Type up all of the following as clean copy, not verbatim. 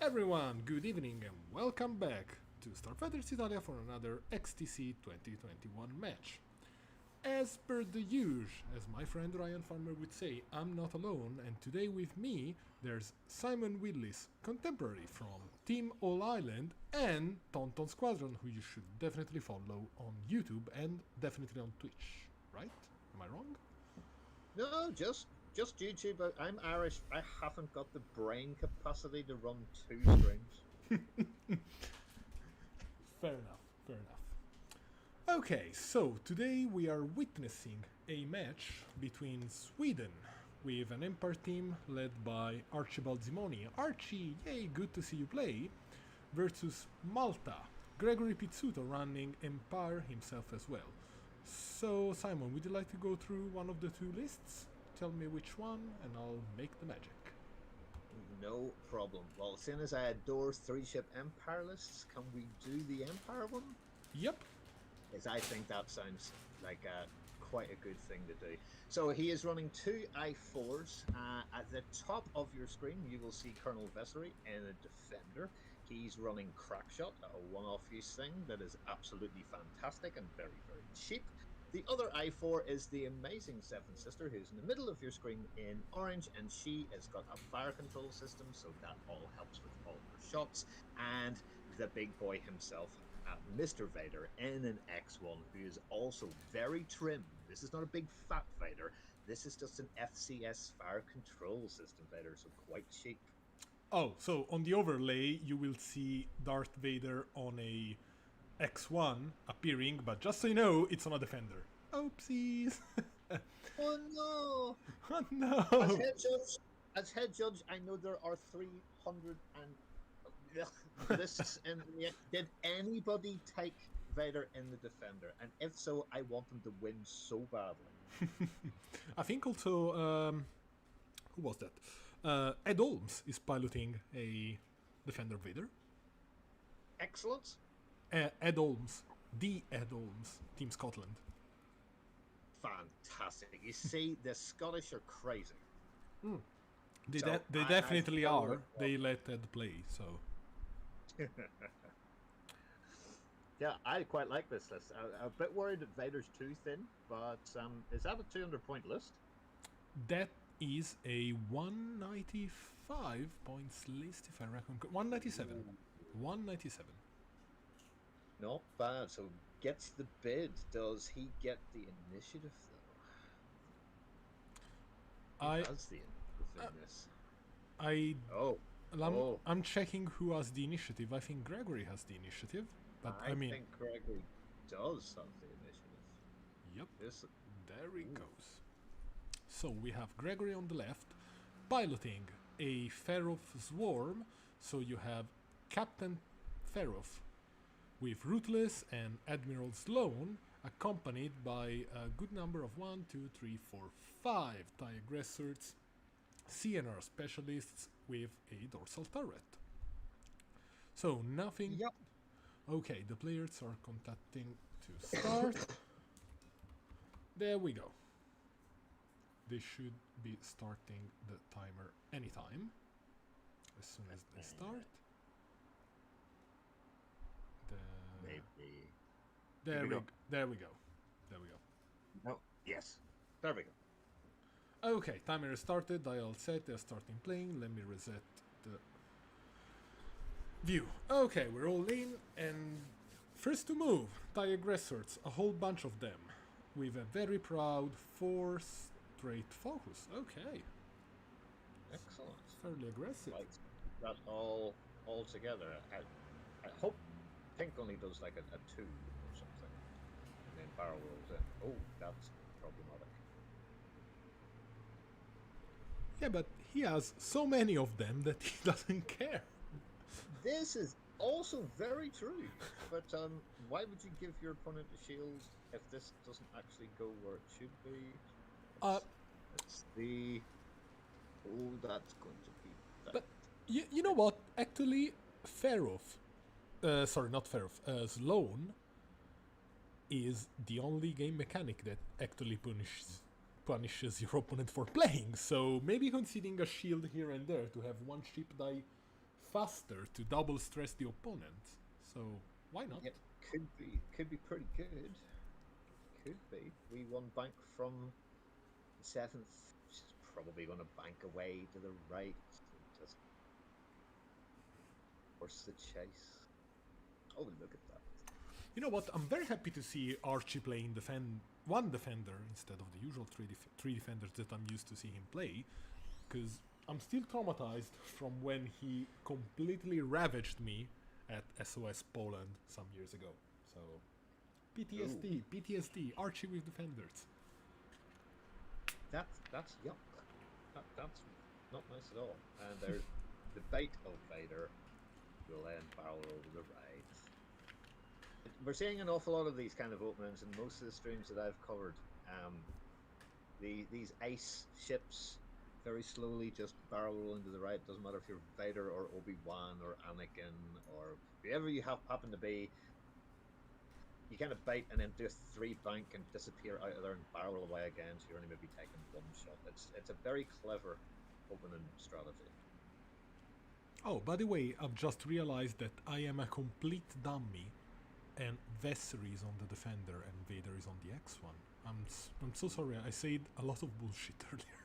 Everyone, good evening and welcome back to Starfighters Italia for another XTC 2021 match. As per the usual, as my friend Ryan Farmer would say, I'm not alone, and today with me there's Simon Willis, contemporary from Team All Island, and Tonton Squadron, who you should definitely follow on YouTube and definitely on Twitch, right? Am I wrong? No, just YouTube. I'm Irish. I haven't got the brain capacity to run two streams. Fair enough, fair enough. Okay, so today we are witnessing a match between Sweden with an Empire team led by Archibald Zimonyi. Archie, yay, good to see you play, versus Malta, Gregory Pizzuto running Empire himself as well. So, Simon, would you like to go through one of the two lists? Tell me which one, and I'll make the magic. No problem. Well, seeing as I adore three-ship Empire lists, can we do the Empire one? Yep. Because I think that sounds like quite a good thing to do. So he is running two I4s. At the top of your screen, you will see Colonel Vessery in a Defender. He's running Crackshot, a one-off use thing that is absolutely fantastic and very, very cheap. The other I4 is the amazing Seven Sister, who's in the middle of your screen in orange, and she has got a fire control system, so that all helps with all her shots. And the big boy himself, Mr. Vader, in an X1, who is also very trim. This is not a big fat Vader. This is just an FCS fire control system Vader, so quite cheap. Oh, so on the overlay you will see Darth Vader on a X1 appearing, but just so you know, it's on a Defender. Oopsies! Oh no! Oh no! As head judge, I know there are 300 and lists in the. Did anybody take Vader in the Defender? And if so, I want them to win so badly. I think also, who was that? Ed Holmes is piloting a Defender Vader. Excellent. Ed Holmes, the Ed Holmes, Team Scotland. Fantastic. You see, the Scottish are crazy. They, So, they I definitely feel are. like- They let Ed play, so. Yeah, I quite like this list. A bit worried that Vader's too thin, but is that a 200-point list? That is a 195 points list, if I reckon. 197. 197. Not bad. So gets the bid. Does he get the initiative though? He has the initiative in this. I'm, Oh. I'm checking who has the initiative. I think Gregory has the initiative, but I mean, think Gregory does have the initiative. yep, This there he goes. So we have Gregory on the left, piloting a Ferof swarm. So you have Captain Ferof with Ruthless and Admiral Sloan, accompanied by a good number of 1, 2, 3, 4, 5 TIE aggressors, CNR specialists with a dorsal turret. So nothing. Yep. Okay, the players are contacting to start. There we go. They should be starting the timer anytime. As soon as they start. maybe. There we we go. go. There we go. There we go. No. Yes. There we go. Okay, timer is started, dial set, they're starting playing. Let me reset the view. Okay, we're all in, and first to move, TIE aggressors, a whole bunch of them, with a very proud 4 straight focus. Okay, Excellent. fairly aggressive. Right. That all together. I think only does like a 2 or something. And then barrel rolls in. Oh, that's problematic. Yeah, but he has so many of them that he doesn't care. This is also very true. But why would you give your opponent a shield if this doesn't actually go where it should be? It's the. Oh, that's going to be bad. But you know what? Actually, Ferof, sorry, not Ferof, Sloan is the only game mechanic that actually punishes your opponent for playing. So maybe conceding a shield here and there to have one ship die faster to double stress the opponent. So why not? It could be pretty good. Could be. We won bank from the 7th. She's probably going to bank away to the right. Just force the chase. Oh, look at that. You know what? I'm very happy to see Archie playing one defender instead of the usual three defenders that I'm used to see him play, because I'm still traumatized from when he completely ravaged me at SOS Poland some years ago. So, PTSD, Archie with defenders. That's yuck. That's not nice at all. And there's the bait of Vader will then barrel over the right. We're seeing an awful lot of these kind of openings in most of the streams that I've covered. These ice ships very slowly just barrel roll into the right. Doesn't matter if you're Vader or Obi-Wan or Anakin or whoever you happen to be. You kind of bait and then do a 3 bank and disappear out of there and barrel away again, so you're only maybe taking 1 shot. It's a very clever opening strategy. Oh, by the way, I've just realized that I am a complete dummy, and Vessery is on the defender and Vader is on the X1. I'm so sorry, I said a lot of bullshit earlier.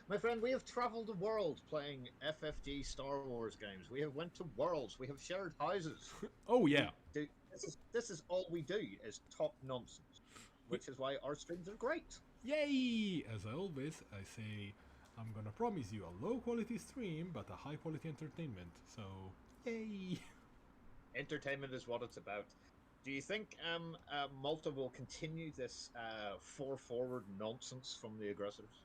My friend, we have traveled the world playing FFG Star Wars games. We have went to worlds. We have shared houses. Oh yeah. This is all we do is talk nonsense, which is why our streams are great. Yay! As I always, I say, I'm gonna promise you a low quality stream, but a high quality entertainment. So, yay! Entertainment is what it's about. Do you think Malta will continue this 4 forward nonsense from the aggressors?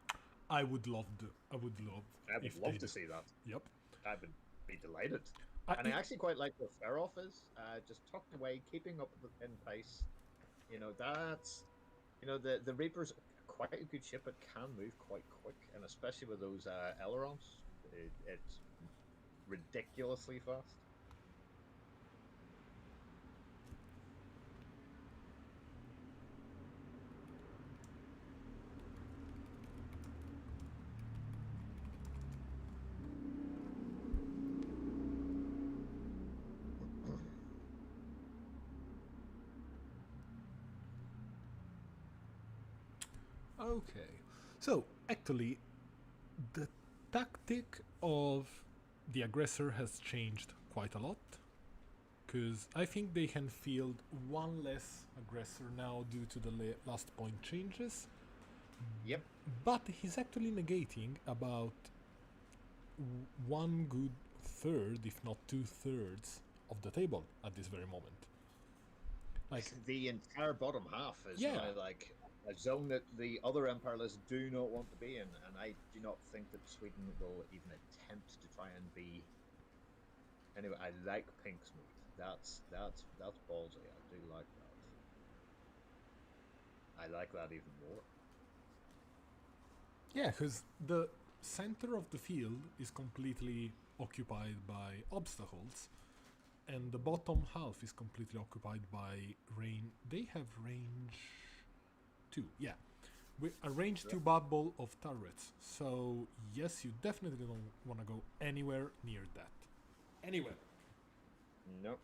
I would love to see that. Yep. I would be delighted. I actually quite like where Ferof is. Just tucked away, keeping up in pace. You know, that's... You know, the Reaper's quite a good ship. It can move quite quick, and especially with those ailerons, it's ridiculously fast. Okay, so actually, the tactic of the aggressor has changed quite a lot, because I think they can field one less aggressor now due to the last point changes. Yep. But he's actually negating about 1 good third, if not 2/3, of the table at this very moment. Like the entire bottom half is now like a zone that the other imperialists do not want to be in, and I do not think that Sweden will even attempt to try and be. Anyway, I like Pink's move. That's ballsy. I do like that. I like that even more. Yeah, because the center of the field is completely occupied by obstacles, and the bottom half is completely occupied by range. They have range 2, yeah. With a range 2 bubble of turrets. So yes, you definitely don't want to go anywhere near that. Anywhere. No.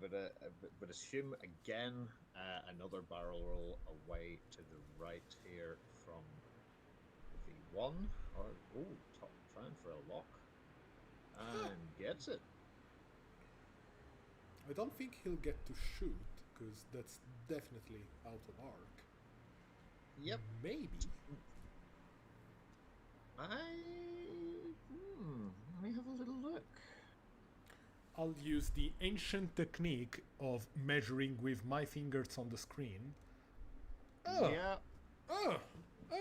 But assume again another barrel roll away to the right here from the V1. Or trying for a lock. And gets it. I don't think he'll get to shoot, because that's definitely out of arc. Yep. Maybe. Let me have a little look. I'll use the ancient technique of measuring with my fingers on the screen. Oh. Yeah. Oh.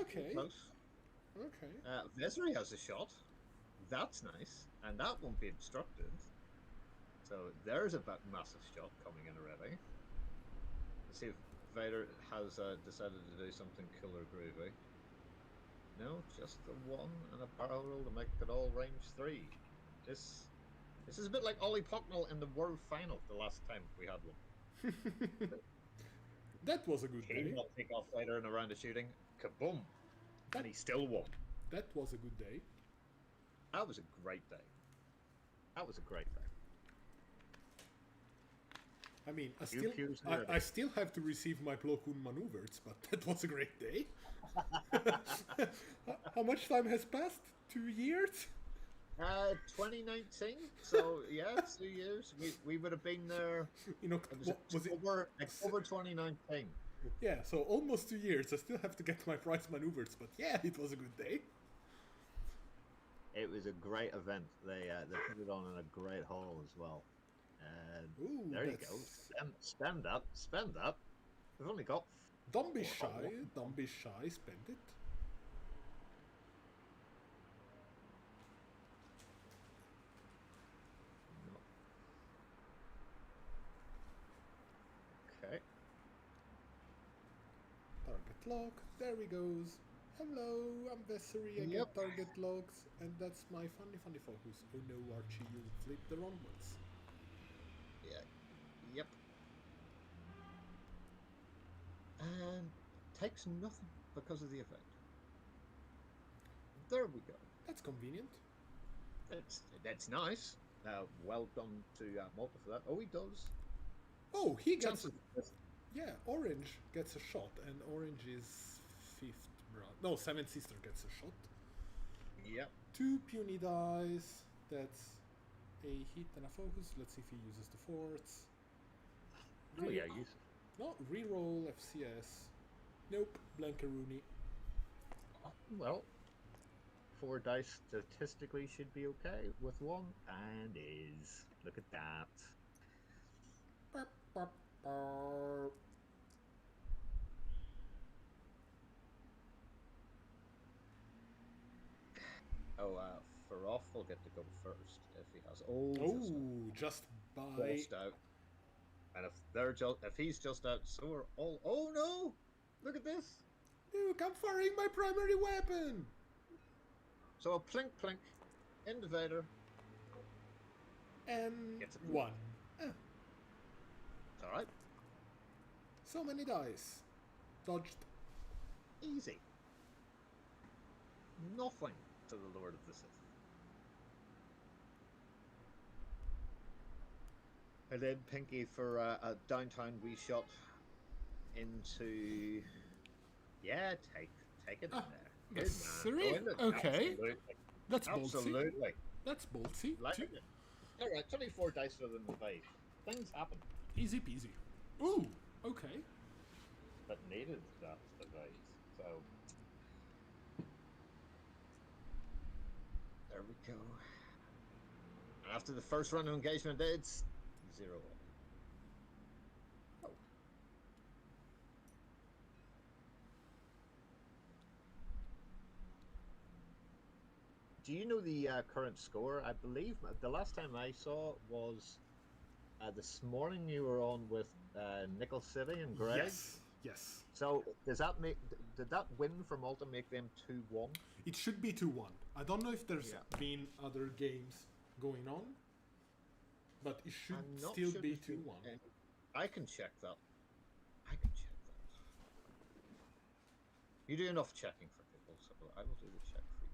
Okay. Close. Okay. Vesri has a shot. That's nice, and that won't be obstructed. So there's a massive shot coming in already. Let's see if Vader has decided to do something cool or groovy. No, just the 1 and a barrel roll to make it all range 3. This is a bit like Ollie Pocknell in the World Final the last time we had one. That was a good day. He did not take off Vader in a round of shooting. Kaboom! And he still won. That was a good day. That was a great day. That was a great day. I mean, I still have to receive my Plo Koon maneuvers, but that was a great day. How much time has passed? 2 years? 2019. So yeah, 2 years. We would have been there. Was it October 2019? Yeah, so almost 2 years. I still have to get my prize maneuvers, but yeah, it was a good day. It was a great event. They put it on in a great hall as well. Ooh, there you go. Spend up. We've only got. Don't be shy. Spend it. Okay. Target lock. There he goes. Hello, I'm Vessery. I get target locks, and that's my funny focus. Oh no, Archie, you flipped the wrong ones. Yeah. Yep. And takes nothing because of the event. There we go. That's convenient. That's nice. Well done to Malta for that. Oh, he does. Oh, he gets. Yeah, Orange gets a shot, and Orange is 5th brother. No, 7th sister gets a shot. Yep. 2 puny dice. That's a hit and a focus. Let's see if he uses the forts. Oh yeah, use it. No, reroll FCS. Nope, Blankaroonie. Well, 4 dice statistically should be okay with 1, and is. Look at that. Oh, Faroth will get to go first if he has. Just by. Just out. And if he's just out, so are all. Oh no! Look at this. Look, I'm firing my primary weapon. So a plink invader. And 1. It's all right. So many dice. Dodged. Easy. Nothing to the Lord of the Sith. And then Pinky for a downtown wee shot into. Yeah, take it in there. Good man. Okay. Absolutely. That's ballsy. Absolutely. That's ballsy. Like it. All right, 24 dice rather than 5. Things happen. Easy peasy. Ooh, okay. But needed that device. So there we go. After the first run of engagement, it's 0. Oh. Do you know the current score? I believe the last time I saw was this morning. You were on with Nickel City and Greg. Yes. So did that win for Malta make them 2-1? It should be 2-1. I don't know if there's been other games going on, but it should still be 2-1. I can check that. You do enough checking for people, so I will do the check for you.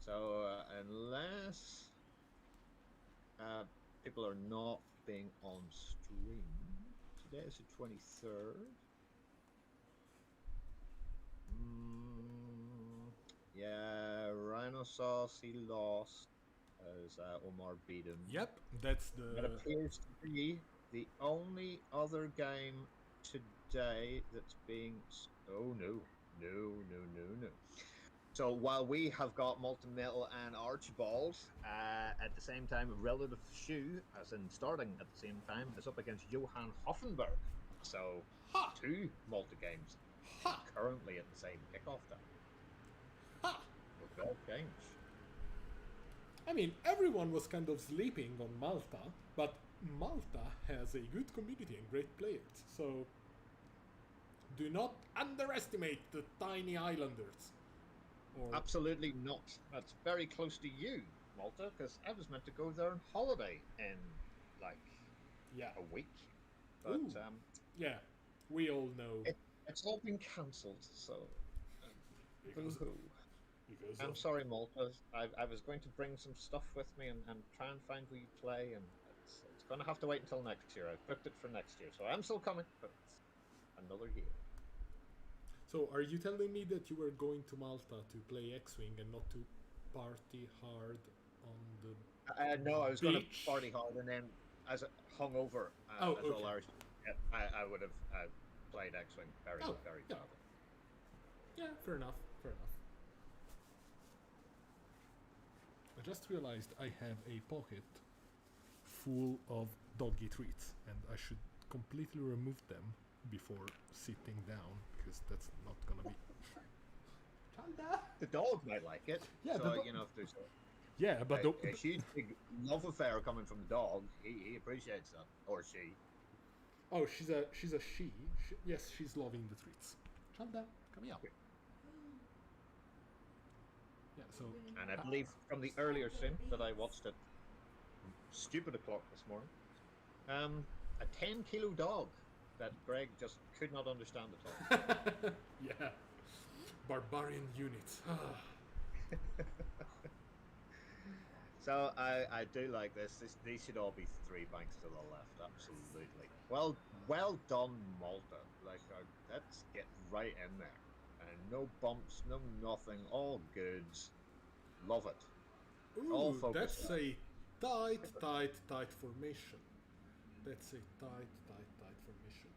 So unless people are not being on stream, today is the 23rd. Yeah, Rhino Sauce, he lost as Omar beat him. Yep, that's the. That appears to be the only other game today that's being. Oh no. So while we have got Molten Metal and Archibald, at the same time, Relative Shoe, as in starting at the same time, is up against Johann Hoffenberg. So 2 Malta games currently at the same kickoff time. With both games. I mean, everyone was kind of sleeping on Malta, but Malta has a good community and great players. So do not underestimate the tiny islanders. Absolutely not. That's very close to you, Malta, because I was meant to go there on holiday in a week. But yeah, we all know it's all been cancelled. So because I'm of sorry, Malta. I was going to bring some stuff with me and try and find where you play, and it's going to have to wait until next year. I've booked it for next year, so I'm still coming, but another year. So, are you telling me that you were going to Malta to play X-Wing and not to party hard on the No, I was going to beach? party hard, and then as hungover Oh, as all okay. Irish, I would have played X-wing very, Oh, very yeah. badly. Yeah, fair enough. Fair enough. I just realized I have a pocket full of doggy treats, and I should completely remove them before sitting down because that's not gonna be. Chanda. The dog might like it. Yeah, So you know, if there's yeah, but a huge big love affair coming from the dog, he appreciates that, or she. oh, she's a she. Yes, she's loving the treats. Chanda, come here. Yeah, so And I believe from the earlier stream that I watched at stupid o'clock this morning, a 10-kilo dog that Greg just could not understand at all. yeah, barbarian units. So I do like this. These should all be 3 banks to the left. Absolutely. Well done, Malta. Like let's get right in there. And no bumps, no nothing. All goods. Love it. All Ooh, focus. that's a tight formation. That's a tight formation.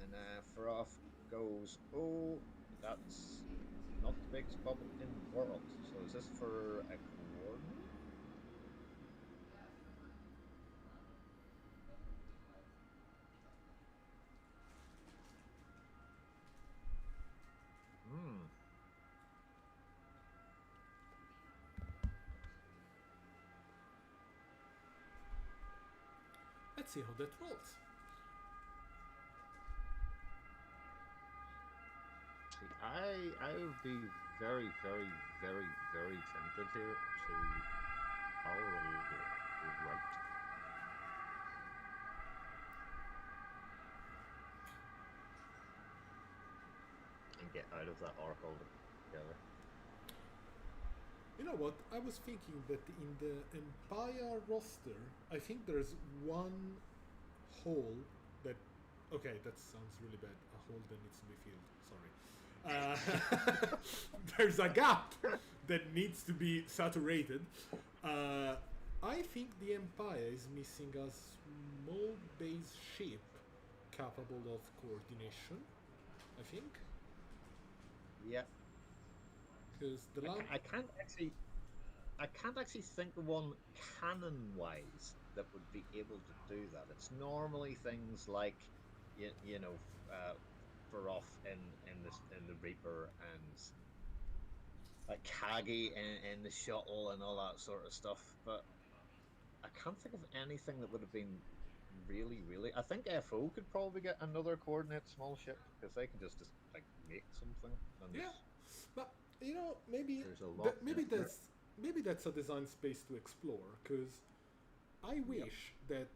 And for off goes. Oh, that's not the biggest bubble in the world. So is this for a coordinate? Hmm. Let's see how that rolls. See, I would be very, very, very, very tempted here to power right and get out of that arc altogether. You know what? I was thinking that in the Empire roster, I think there's one hole that. Okay, that sounds really bad. A hole that needs to be filled. Sorry. There's a gap that needs to be saturated. I think the Empire is missing a small base ship capable of coordination. I think. Yeah. Because the land. I can't actually think of one canon-wise that would be able to do that. It's normally things like, you know, Feroth in the Reaper and like Kagi in the shuttle and all that sort of stuff. But I can't think of anything that would have been really. I think FO could probably get another coordinate small ship because they can just like make something. And Yeah, but you know, maybe there's a lot. maybe that's a design space to explore. Because I wish that.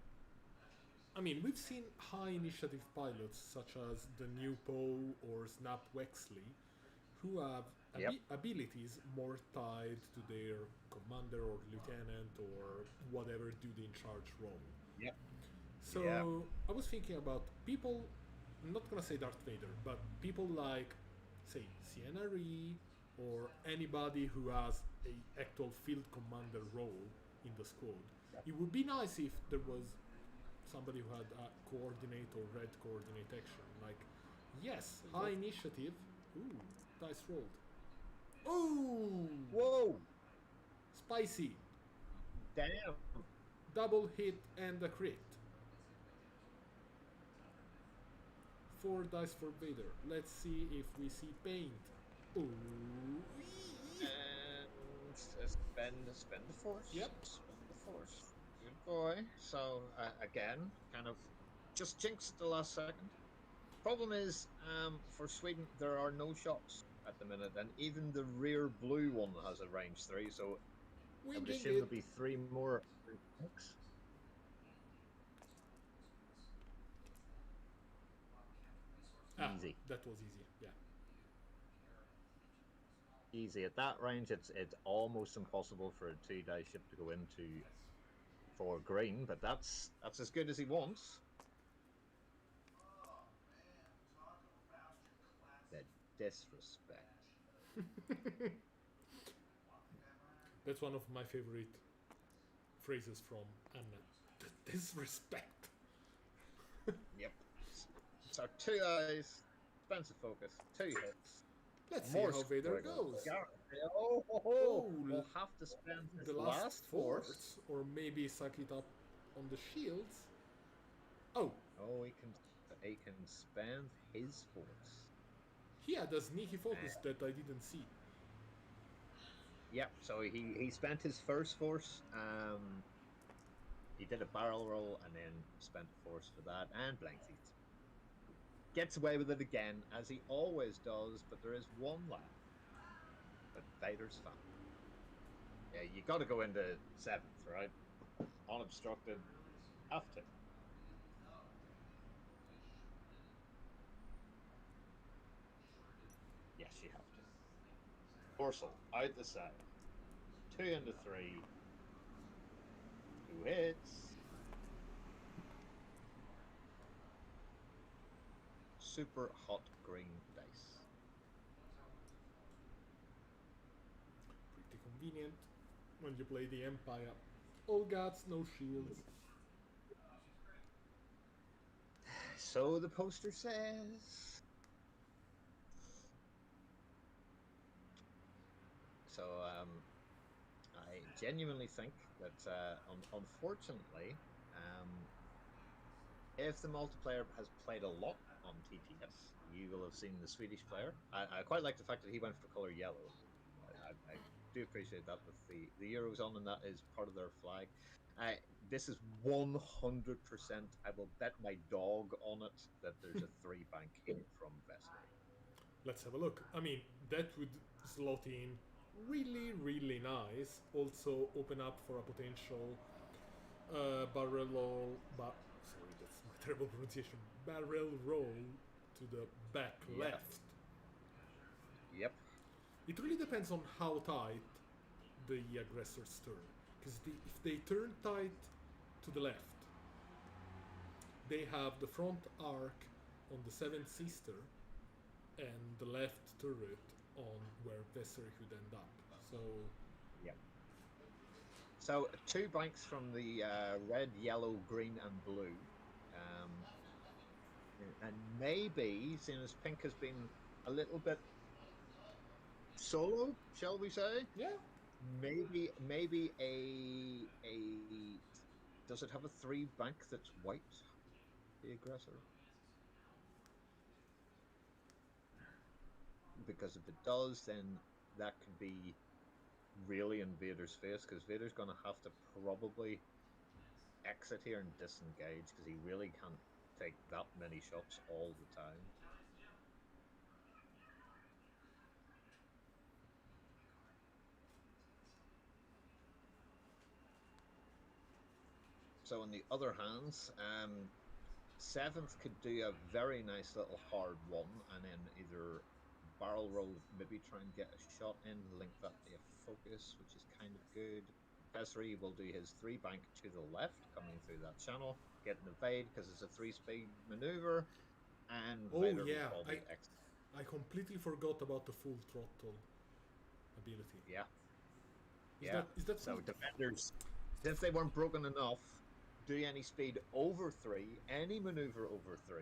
I mean, we've seen high initiative pilots such as the new Poe or Snap Wexley, who have abilities more tied to their commander or lieutenant or whatever duty in charge role. Yep. So I was thinking about people. I'm not gonna say Darth Vader, but people like, say, Sienna Ree or anybody who has a actual field commander role in the squad. It would be nice if there was somebody who had a coordinate or red coordinate action. Like, yes, high initiative. Ooh, dice rolled. Ooh, Whoa! spicy. Damn! Double hit and a crit. 4 dice for Vader. Let's see if we see paint. Ooh. And spend the force. Yep. Spend the force. Good boy. So again, kind of just jinxed at the last second. Problem is, for Sweden, there are no shots at the minute, and even the rear blue one has a range 3. So I would assume there'll be 3 more. Easy. That was easy. Yeah. easy. At that range, it's almost impossible for a 2-die ship to go into for green, but that's as good as he wants. The disrespect. That's one of my favorite phrases from Anna. The disrespect. Yep. So 2 eyes, expensive focus, 2 hits. Let's see how Vader goes. We'll have to spend his The last force. or maybe suck it up on the shields. Oh, He can spend his force. he had a sneaky focus that I didn't see. Yep, so he spent his first force. He did a barrel roll and then spent a force for that and blanked it. Gets away with it again, as he always does, but there is one left. But Vader's fine. Yeah, you got to go into 7th, right? Unobstructed. Have to. Yes, you have to. Dorsal, out the side. 2 into 3. 2 hits. Super hot green dice. Pretty convenient when you play the Empire. All guts, no shields. So the poster says. So I genuinely think that unfortunately, if the multiplayer has played a lot on TTS, you will have seen the Swedish player. I quite like the fact that he went for color yellow. I do appreciate that with the Euros on, and that is part of their flag. This is 100%. I will bet my dog on it that there's a 3-bank hit from Vessery. Let's have a look. I mean, that would slot in really, really nice. Also open up for a potential barrel roll. Sorry, that's my terrible pronunciation. Barrel roll to the back left. Yep. It really depends on how tight the aggressors turn. Because if they turn tight to the left, they have the front arc on the Seventh Sister and the left turret on where Vessery would end up. So, yeah. So 2 banks from the red, yellow, green, and blue, and maybe, seeing as pink has been a little bit solo, shall we say? yeah, Maybe a does it have a 3-bank that's white? The aggressor. Because if it does, then that could be really in Vader's face, because Vader's going to have to probably exit here and disengage, because he really can't take that many shots all the time. So on the other hand, 7th could do a very nice little hard one, and then either barrel roll, maybe try and get a shot in, link that to a focus, which is kind of good. Vessery will do his 3-bank to the left, coming through that channel, get an evade because it's a 3-speed maneuver, and Vader will probably exit. I completely forgot about the full throttle ability. Yeah. Is that so defenders, since they weren't broken enough, do any speed over 3, any maneuver over 3,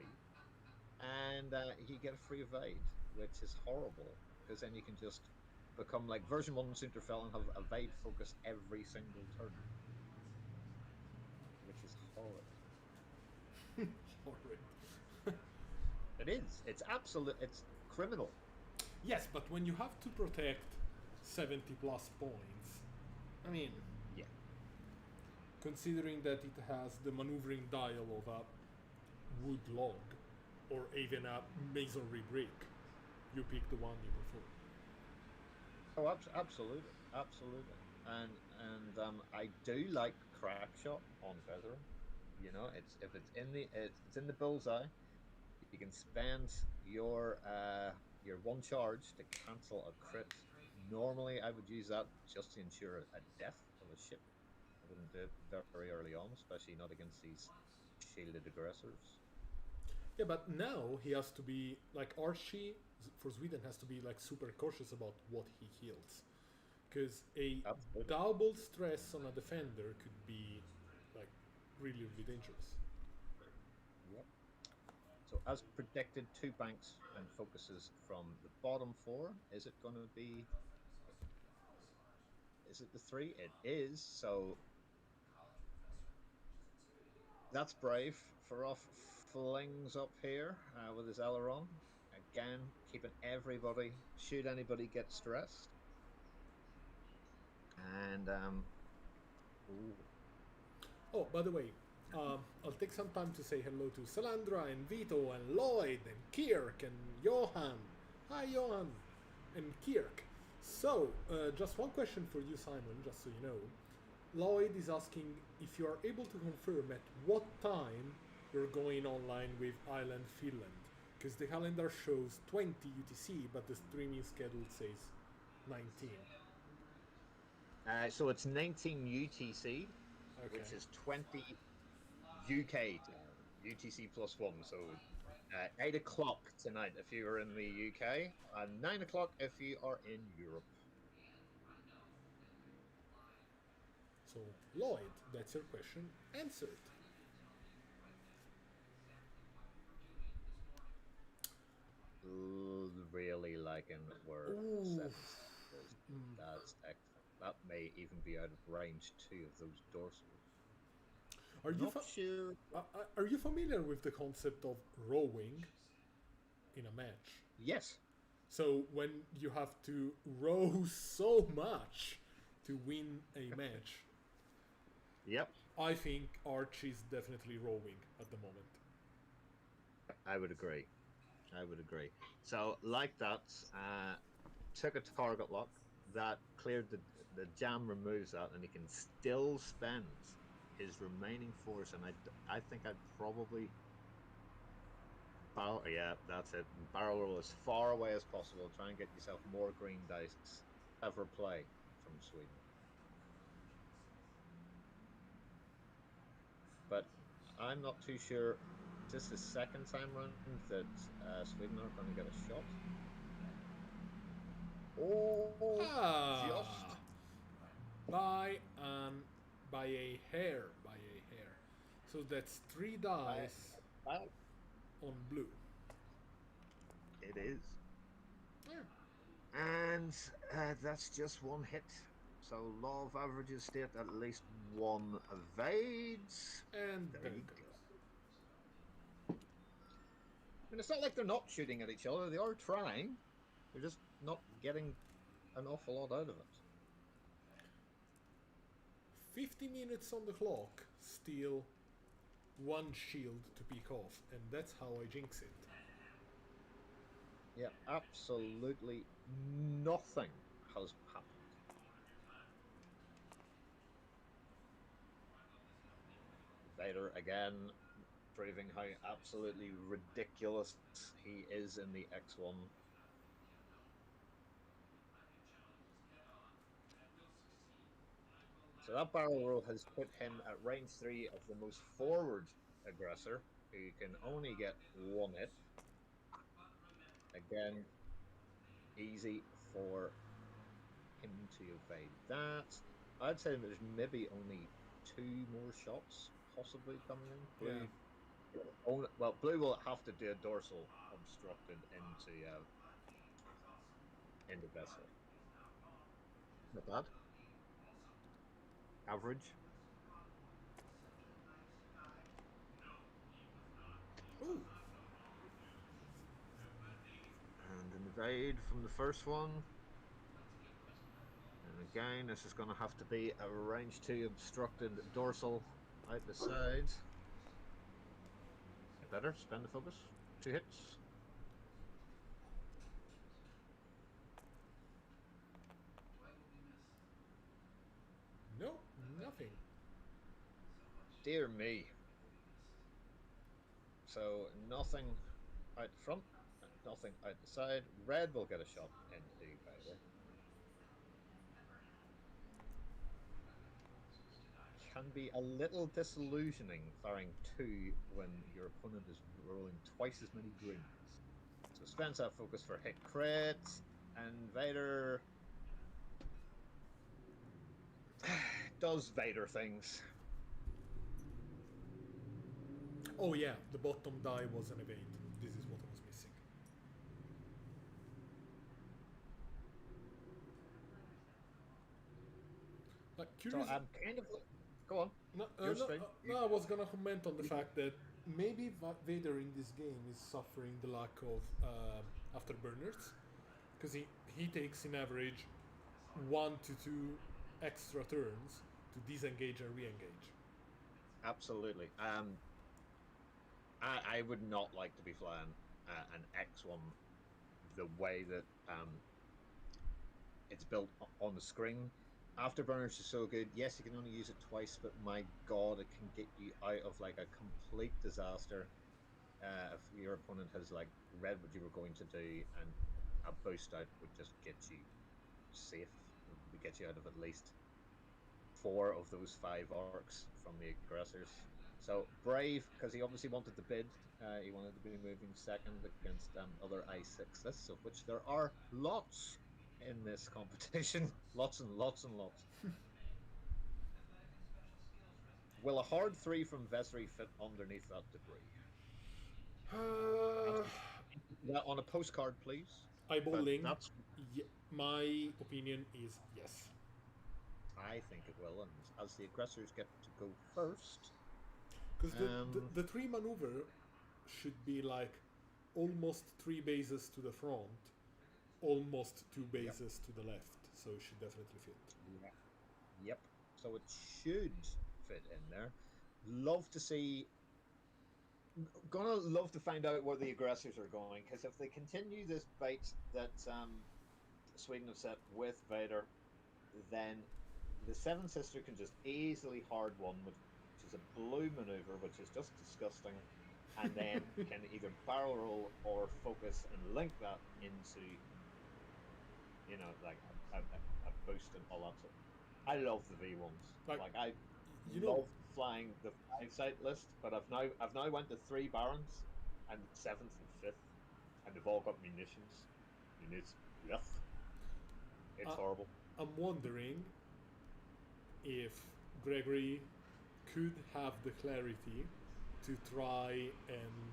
and you get a free evade, which is horrible, because then you can just become like version 1 Sunterfell and have evade focus every single turn, which is horrid. Horrid. It is. It's absolute. It's criminal. Yes, but when you have to protect 70 plus points, I mean, yeah. Considering that it has the maneuvering dial of a wood log or even a masonry brick, you pick the one you prefer. Oh, absolutely, and I do like crack shot on Feather. You know, if it's in the bullseye, you can spend your 1 charge to cancel a crit Normally, I would use that just to ensure a death of a ship. I wouldn't do it very early on, especially not against these shielded aggressors. Yeah, but now he has to be like Archie for Sweden has to be like super cautious about what he heals, because a Absolutely. double stress on a defender could be like really really dangerous. Yep. So as predicted, two banks and focuses from the bottom four. Is it going to be? Is it the three? It is. So that's brave. Farof flings up here with his aileron. Again, keeping everybody, should anybody get stressed. And, ooh, Oh, by the way, I'll take some time to say hello to Salandra and Vito and Lloyd and Kirk and Johan. Hi, Johan and Kirk. So, just one question for you, Simon, just so you know. Lloyd is asking if you are able to confirm at what time you're going online with Island Finland. Because the calendar shows 20 UTC, but the streaming schedule says 19. so it's 19 UTC, Okay. which is 20 UK time, UTC plus one. So 8 o'clock tonight if you are in the UK, and 9 o'clock if you are in Europe. So, Lloyd, that's your question answered. Really liking where Ooh. setting sun is. That's excellent. That may even be out of range two of those dorsals. Are you Not fa- sure. are you familiar with the concept of rowing in a match? Yes. So when you have to row so much to win a match, Yep. I think Arch is definitely rowing at the moment. I would agree. I would agree. So, like that, took a target lock that cleared the jam, removes that, and he can still spend his remaining force. And I think I'd probably barrel. Yeah, that's it. Barrel roll as far away as possible. Try and get yourself more green dice. Ever play from Sweden, but I'm not too sure. Is this the second time round that Sweden are going to get a shot? Oh, Ah, just by by a hair, by a hair. So that's three by dice about on blue. it is. Yeah. And that's just one hit. So law of averages state at least one evades. And There there you it goes. go. I mean, it's not like they're not shooting at each other. They are trying. They're just not getting an awful lot out of it. 50 minutes on the clock, still one shield to pick off, and that's how I jinx it. Yeah, absolutely nothing has happened. Vader again proving how absolutely ridiculous he is in the X1. So that barrel roll has put him at range three of the most forward aggressor, who can only get one hit. Again, easy for him to evade that. I'd say there's maybe only two more shots possibly coming in. Yeah. Blue will have to do a dorsal obstructed into vessel. Not bad. Average. Ooh. And an evade from the first one. And again, this is going to have to be a range two obstructed dorsal out the side. Better spend the focus. Two hits. No, nothing. Dear me. So nothing out the front, nothing out the side. Red will get a shot into Vader. can be a little disillusioning firing 2 when your opponent is rolling twice as many greens. So spends that focus for hit crits, and Vader does Vader things. Oh yeah, the bottom die was an evade. This is what I was missing. Like, So curious. I'm kind of... Go on. Your stream. No, I was gonna comment on the fact that maybe Vader in this game is suffering the lack of afterburners, because he takes in average 1 to 2 extra turns to disengage and re-engage. Absolutely. I would not like to be flying an X1 the way that it's built on the screen. Afterburners is so good. Yes, you can only use it twice, but my god, it can get you out of like a complete disaster. If your opponent has like read what you were going to do, and a boost out would just get you safe. It would get you out of at least 4 of those 5 arcs from the aggressors. So brave, because he obviously wanted the bid. He wanted to be moving second against other I6 lists, of which there are lots in this competition. Lots and lots and lots. Will a hard 3 from Vesri fit underneath that debris? On a postcard, please. Eyeballing, my opinion is yes. I think it will, and as the aggressors get to go first... Because the 3 maneuver should be like almost 3 bases to the front, almost 2 bases to the left, so it should definitely fit. Yeah. Yep. So it should fit in there. Love to see... Gonna love to find out where the aggressors are going, because if they continue this bait that Sweden have set with Vader, then the Seven Sister can just easily hard one, which is a blue maneuver, which is just disgusting, and then can either barrel roll or focus and link that into, you know, like a boost and all that. I love the V1s. Like I love flying the 5-site list, but I've now went to 3 Barons and 7th and 5th, and they've all got munitions. Yuck. It's horrible. I'm wondering if Gregory could have the clarity to try and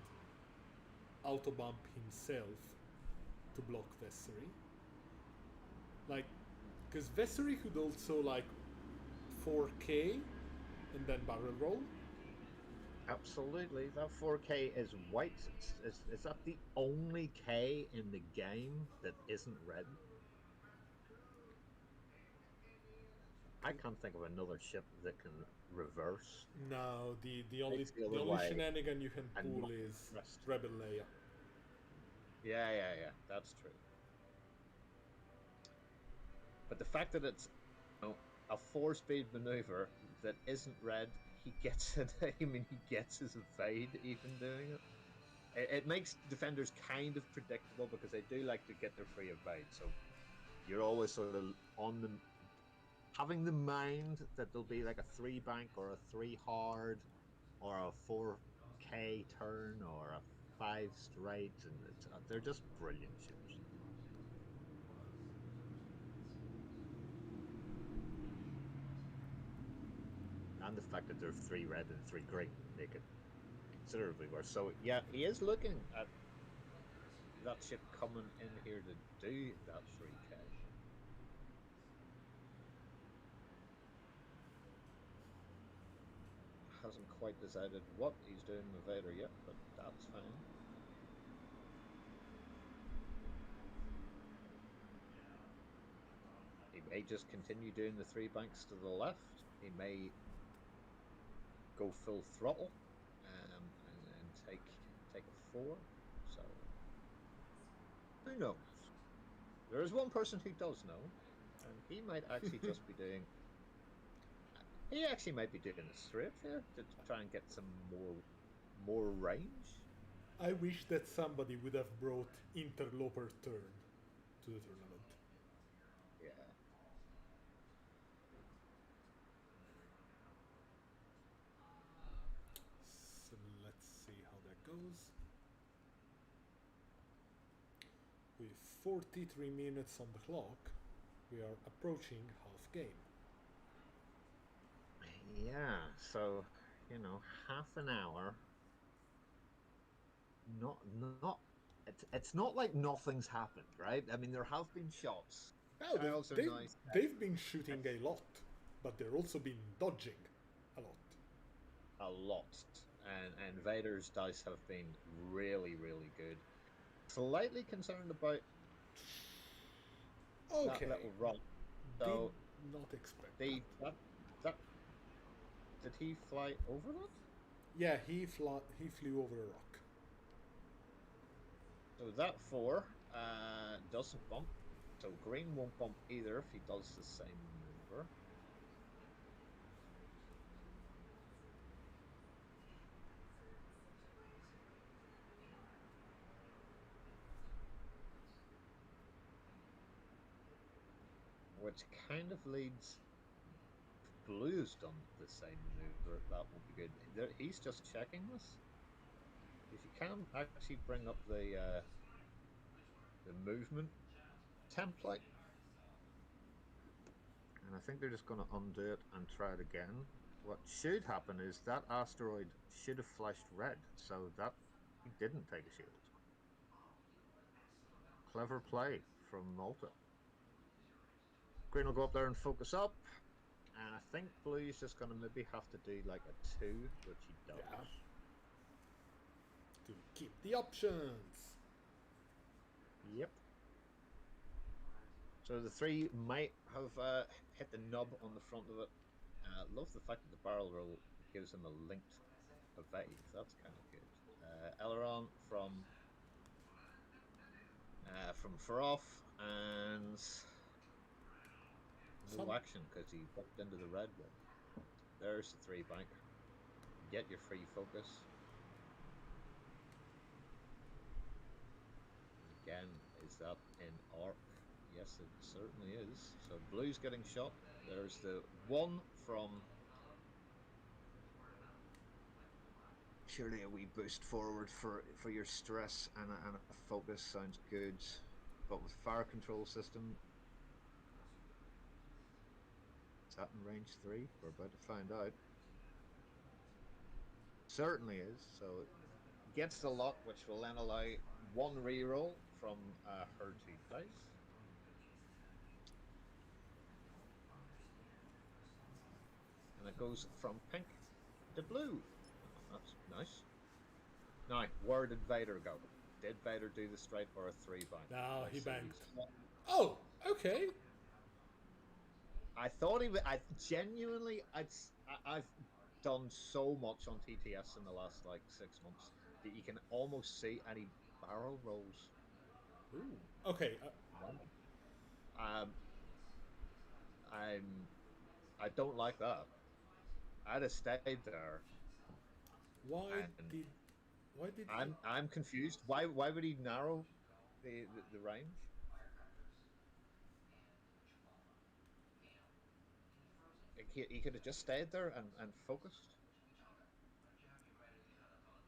auto-bump himself to block Vessery. Like, because Vessery could also like 4K and then barrel roll. Absolutely, that 4K is white. Is that the only K in the game that isn't red? I can't think of another ship that can reverse. No, the only shenanigan you can pull is Rebel Leia. Yeah, that's true. But the fact that it's a 4-speed maneuver that isn't red, he gets it. I mean, he gets his evade even doing it. It makes defenders kind of predictable because they do like to get their free evade. So you're always sort of on them, having the mind that there'll be like a 3 bank or a 3 hard or a 4K turn or a 5 straight, and they're just brilliant ships. And the fact that they're 3 red and 3 green make it considerably worse. So yeah, he is looking at that ship coming in here to do that 3K. Hasn't quite decided what he's doing with Vader yet, but that's fine. He may just continue doing the 3 banks to the left. He may go full throttle and take a 4. So who knows? There is one person who does know, and he might actually just be doing... He actually might be doing a straight here to try and get some more range. I wish that somebody would have brought Interloper Turn to the tournament. Yeah. 43 minutes on the clock. We are approaching half game. Yeah, so, half an hour. Not. It's not like nothing's happened, right? I mean, there have been shots. Oh, Tiles are nice. they've been shooting a lot, but they're also been dodging a lot. A lot. And Vader's dice have been really, really good. Slightly concerned about that little rock. So did not expect that. Did he fly over that? Yeah, he flew over a rock. So that 4 doesn't bump. So green won't bump either if he does the same maneuver. Which kind of leads. Blue's done the same maneuver. That won't be good. He's just checking this. If you can actually bring up the movement template, and I think they're just going to undo it and try it again. What should happen is that asteroid should have flashed red, so that he didn't take a shield. Clever play from Malta. Green will go up there and focus up. And I think Blue's just going to maybe have to do like a 2, which he does. Yeah. To keep the options. Yep. So the 3 might have hit the nub on the front of it. Love the fact that the barrel roll gives him a linked evade. That's kind of good. Aileron from Farof, and no action because he bumped into the red one. There's the 3 bank. Get your free focus. Again, is that in arc? Yes, it certainly is. So Blue's getting shot. There's the 1 from. Surely a wee boost forward for your stress and a focus sounds good. But with fire control system, is that in range 3? We're about to find out. Certainly is. So it gets the lock, which will then allow 1 reroll from her 2 dice. And it goes from pink to blue. Oh, that's nice. Now, where did Vader go? Did Vader do the straight or a 3 bank? No, he banked. Oh, okay. I thought he would. I genuinely, I've done so much on TTS in the last like 6 months that you can almost see any barrel rolls. Ooh. Okay. I don't like that. I'd have stayed there. Why did? I'm confused. Why would he narrow the range? He could have just stayed there and focused.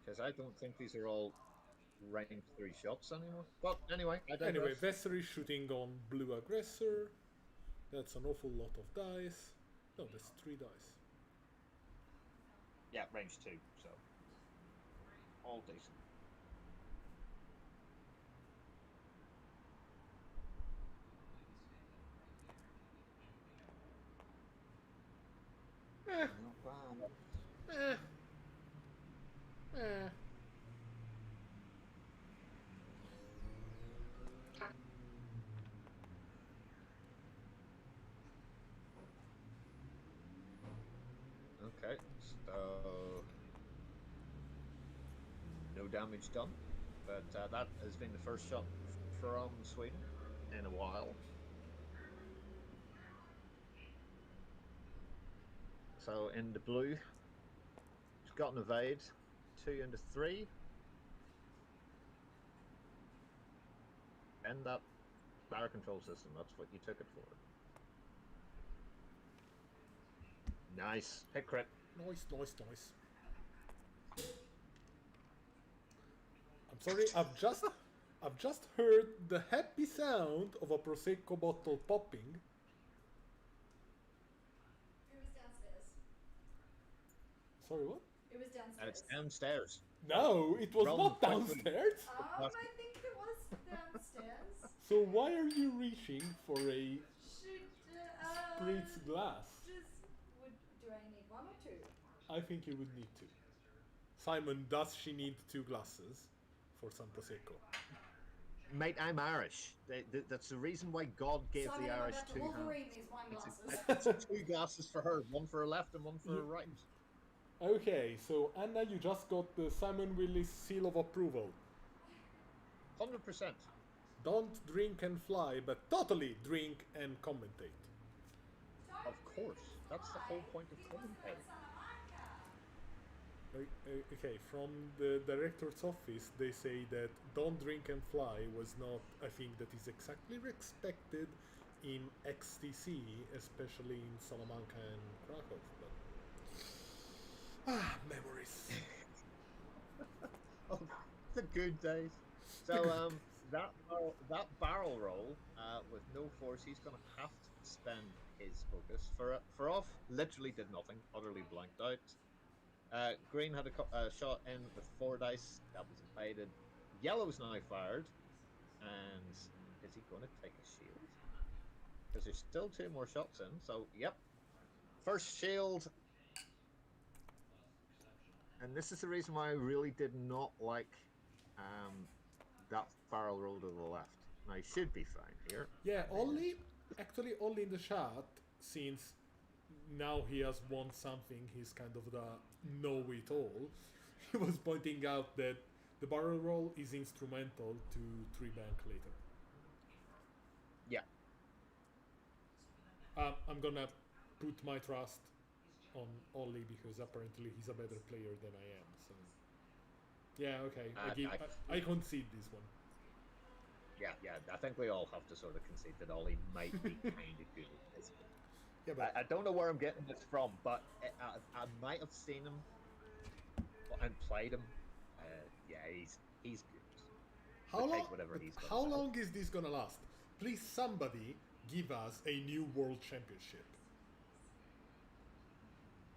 Because I don't think these are all range 3 shots anymore. But anyway, Anyway, Vesser is shooting on blue aggressor. That's an awful lot of dice. No, that's 3 dice. Yeah, range 2, so all decent. Not bad. Okay, so no damage done, but that has been the first shot from Sweden in a while. So in the blue, he's got an evade, 2 into 3. And that fire control system, that's what you took it for. Nice. Hit crit. Nice. I'm sorry, I've just heard the happy sound of a Prosecco bottle popping. It was downstairs. Sorry, what? It was And it's downstairs. downstairs. No, it was Run not quickly. downstairs. I think it was downstairs. So why are you reaching for a Should spritz glass? do I need one or two? I think you would need two. Simon, does she need two glasses for some Prosecco? Mate, I'm Irish. That's the reason why God gave Simon, the I'm Irish about to two Wolverine hands. these wine glasses. It's two glasses for her, one for her left and one for her right. Okay, so Anna, you just got the Simon Willis seal of approval. 100%. Don't drink and fly, but totally drink and commentate. Of course. That's the whole point of commentating. Okay, from the director's office, they say that "Don't drink and fly" was not a thing that is exactly expected in XTC, especially in Salamanca and Krakow. But memories. Oh, the good days. So that barrel roll with no force, he's going to have to spend his focus for off. Literally did nothing, utterly blanked out. Green had a shot in with 4 dice. That was evaded. Yellow's now fired. And is he going to take a shield? Because there's still 2 more shots in. So, yep. First shield. And this is the reason why I really did not like that barrel roll to the left. Now, he should be fine here. Yeah, only in the chat, since now he has won something, he's kind of the know-it-all. He was pointing out that the barrel roll is instrumental to 3-bank later. Yeah. I'm gonna put my trust on Ollie because apparently he's a better player than I am. So yeah, okay, I concede this one. Yeah, I think we all have to sort of concede that Ollie might be kind of good at this. Yeah, but I don't know where I'm getting this from, but I might have seen him and played him. Yeah, he's good. How long is this gonna last? Please, somebody give us a new world championship.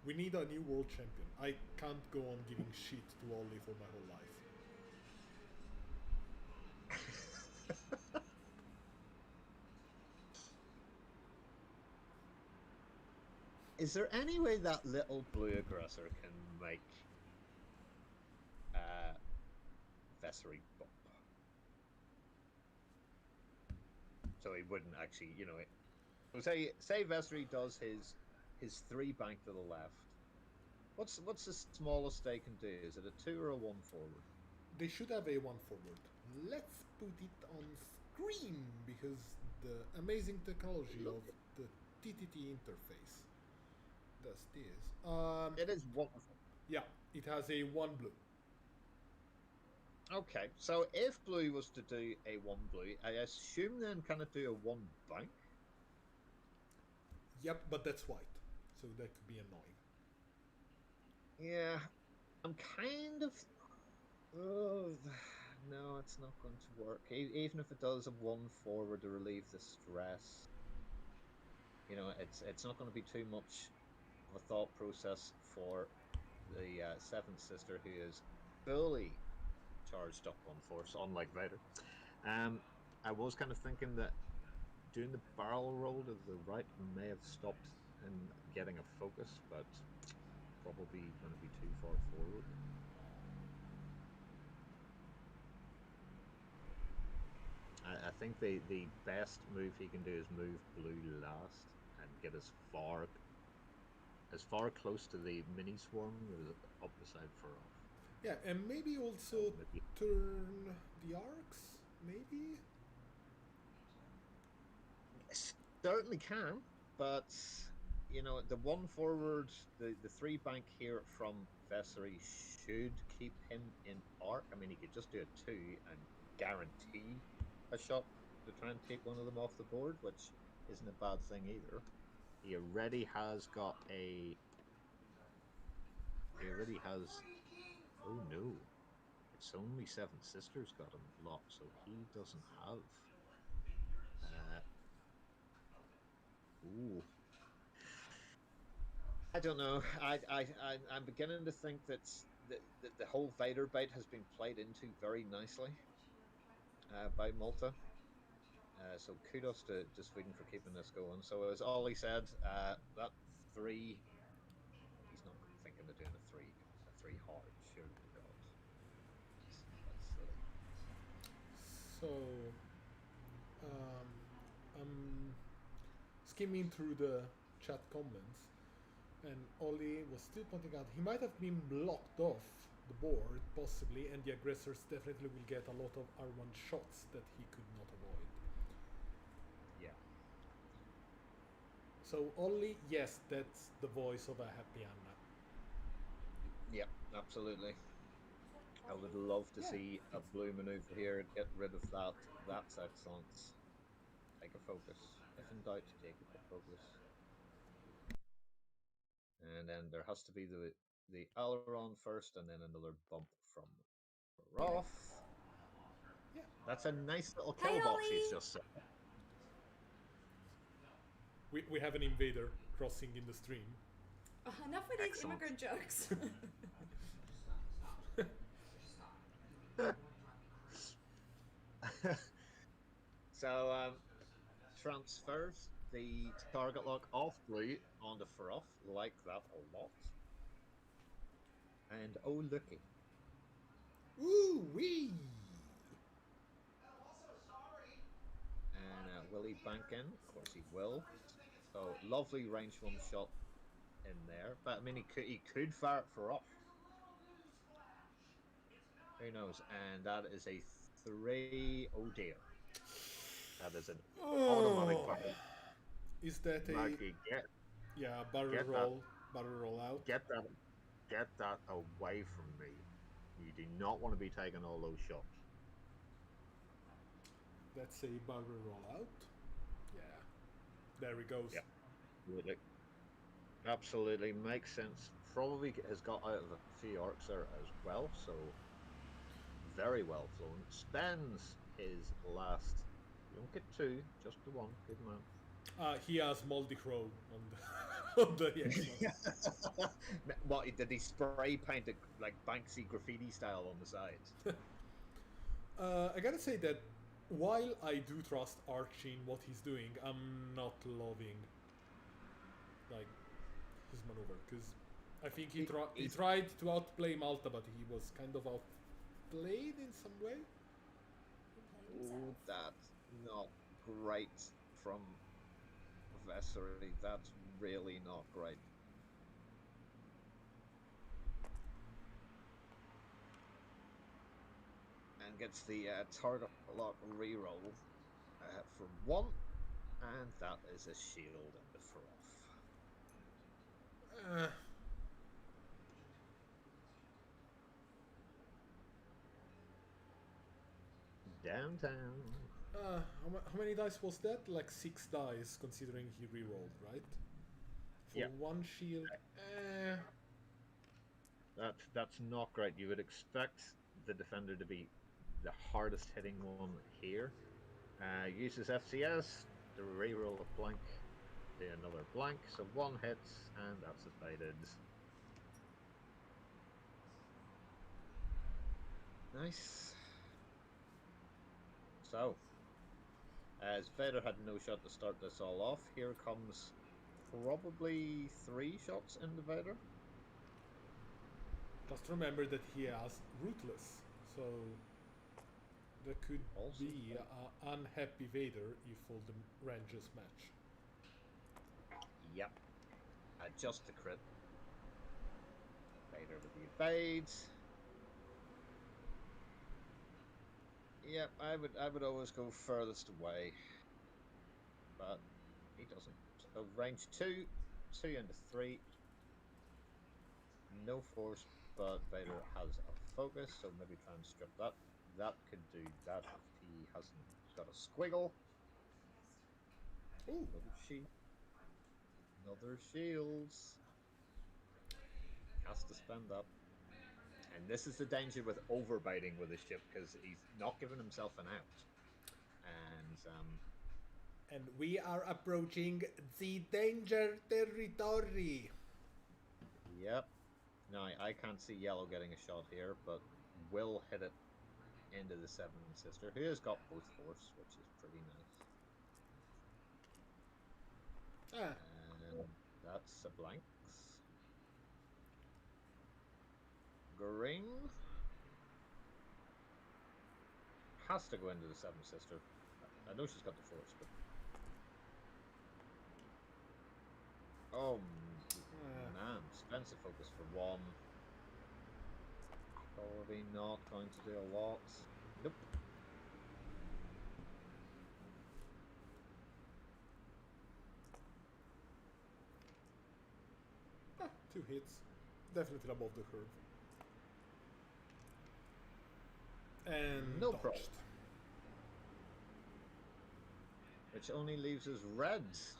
We need a new world champion. I can't go on giving shit to Ollie for my whole life. Is there any way that little blue aggressor can make Vessery bump? So he wouldn't actually, So say Vessery does his 3-bank to the left. What's the smallest they can do? Is it a 2 or a 1 forward? They should have a 1 forward. Let's put it on screen because the amazing technology of the TTT interface does this. It is wonderful. Yeah, it has a 1 blue. Okay, so if blue was to do a 1 blue, I assume then can it do a 1 bank? Yep, but that's white, so that could be annoying. Yeah, I'm kind of. Oh, no, it's not going to work. Even if it does a 1 forward to relieve the stress, it's not going to be too much of a thought process for the 7th sister, who is fully charged up on force, unlike Vader. I was kind of thinking that doing the barrel roll to the right may have stopped him getting a focus, but probably going to be too far forward. I think the best move he can do is move blue last and get as far close to the mini swarm as up the side far off. Yeah, and maybe also turn the arcs, maybe? Certainly can, but the 1 forward, the 3-bank here from Vessery should keep him in arc. I mean, he could just do a 2 and guarantee a shot to try and take one of them off the board, which isn't a bad thing either. He already has got a. He already has. Oh no! It's only Seven Sisters got him locked, so he doesn't have. Ooh. I don't know. I'm beginning to think that the whole Vader bait has been played into very nicely by Malta. So kudos to Sweden for keeping this going. So as Ollie said, that 3, he's not thinking of doing a 3 hard. Surely to God, that's silly. So, I'm skimming through the chat comments, and Ollie was still pointing out he might have been blocked off the board, possibly, and the aggressors definitely will get a lot of R1 shots that he could not avoid. Yeah. So, Ollie, yes, that's the voice of a happy Anna. Yeah, absolutely. I would love to see a blue maneuver here. Get rid of that. That's excellent. Take a focus. If in doubt, take a focus. And then there has to be the aileron first, and then another bump from Roth. Yeah. That's a nice little Hi, kill box he's Ollie. just set. We have an invader crossing in the stream. Enough with these Excellent. immigrant jokes. So transfers the target lock off blue onto Froth, like that a lot. And oh looky. Ooh wee! And will he bank in? Of course he will. So lovely range one shot in there. But I mean he could fire it for off. Who knows? And that is a 3. Oh dear. That is an automatic barrel. Is that a Maggie, barrel get roll, barrel roll out? get that away from me. You do not want to be taking all those shots. That's a barrel roll out. Yeah, there he goes. Yeah. Absolutely. Absolutely makes sense. Probably has got out of a few arcs there as well, so very well flown. Spends his last. You don't get 2, just the 1. Good man. He has Moldy Crow on the on the Xbox. What did he spray paint it like Banksy graffiti style on the sides? I gotta say that while I do trust Archie in what he's doing, I'm not loving like his maneuver because I think he tried to outplay Malta, but he was kind of outplayed in some way. Oh, that's not great from Vessery. That's really not great. And gets the target lock reroll for 1, and that is a shield and the Froth. Downtown. How many dice was that? Like 6 dice, considering he rerolled, right? For 1 shield. That's not great. You would expect the defender to be the hardest hitting one here. Uses FCS to reroll a blank, do another blank, so 1 hits, and that's evaded. Nice. So, as Vader had no shot to start this all off, here comes probably 3 shots into Vader. Just remember that he has Ruthless, so there could Also be an unhappy Vader if all the ranges match. Yep. Just the crit. Vader with the evade. Yep, I would always go furthest away, but he doesn't. So range 2, 2 into 3. No force, but Vader has a focus, so maybe try and strip that. That could do that if he hasn't got a squiggle. Ooh. Another shields. Has to spend that. And this is the danger with overbiting with a ship, because he's not giving himself an out. And we are approaching the danger territory. Yep. Now, I can't see yellow getting a shot here, but will hit it into the Seven Sister, who has got both force, which is pretty nice. Ah, And that's a blanks. Green has to go into the Seven Sister. I know she's got the force, but oh man, Spencer focus for one. Probably not going to do a lot. Nope. two hits. Definitely above the curve. And No dodged. problem. Which only leaves us reds.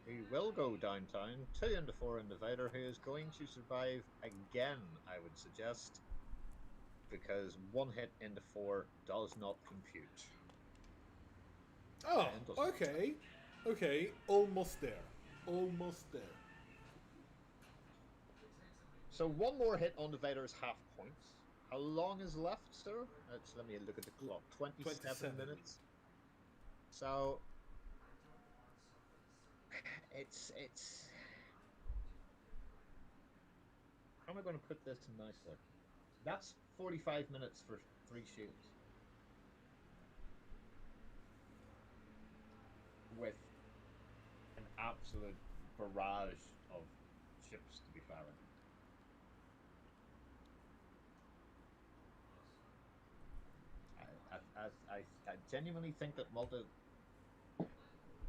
He will go downtown. 2 into 4 individer, who is going to survive again, I would suggest, because 1 hit into 4 does not compute. Oh, okay. Okay, almost there. Almost there. So 1 more hit on divider is half points. How long is left, sir? Let me look at the clock. 27 minutes. So it's how am I going to put this nicely? That's 45 minutes for 3 shields. With an absolute barrage of ships to be firing. I genuinely think that Malta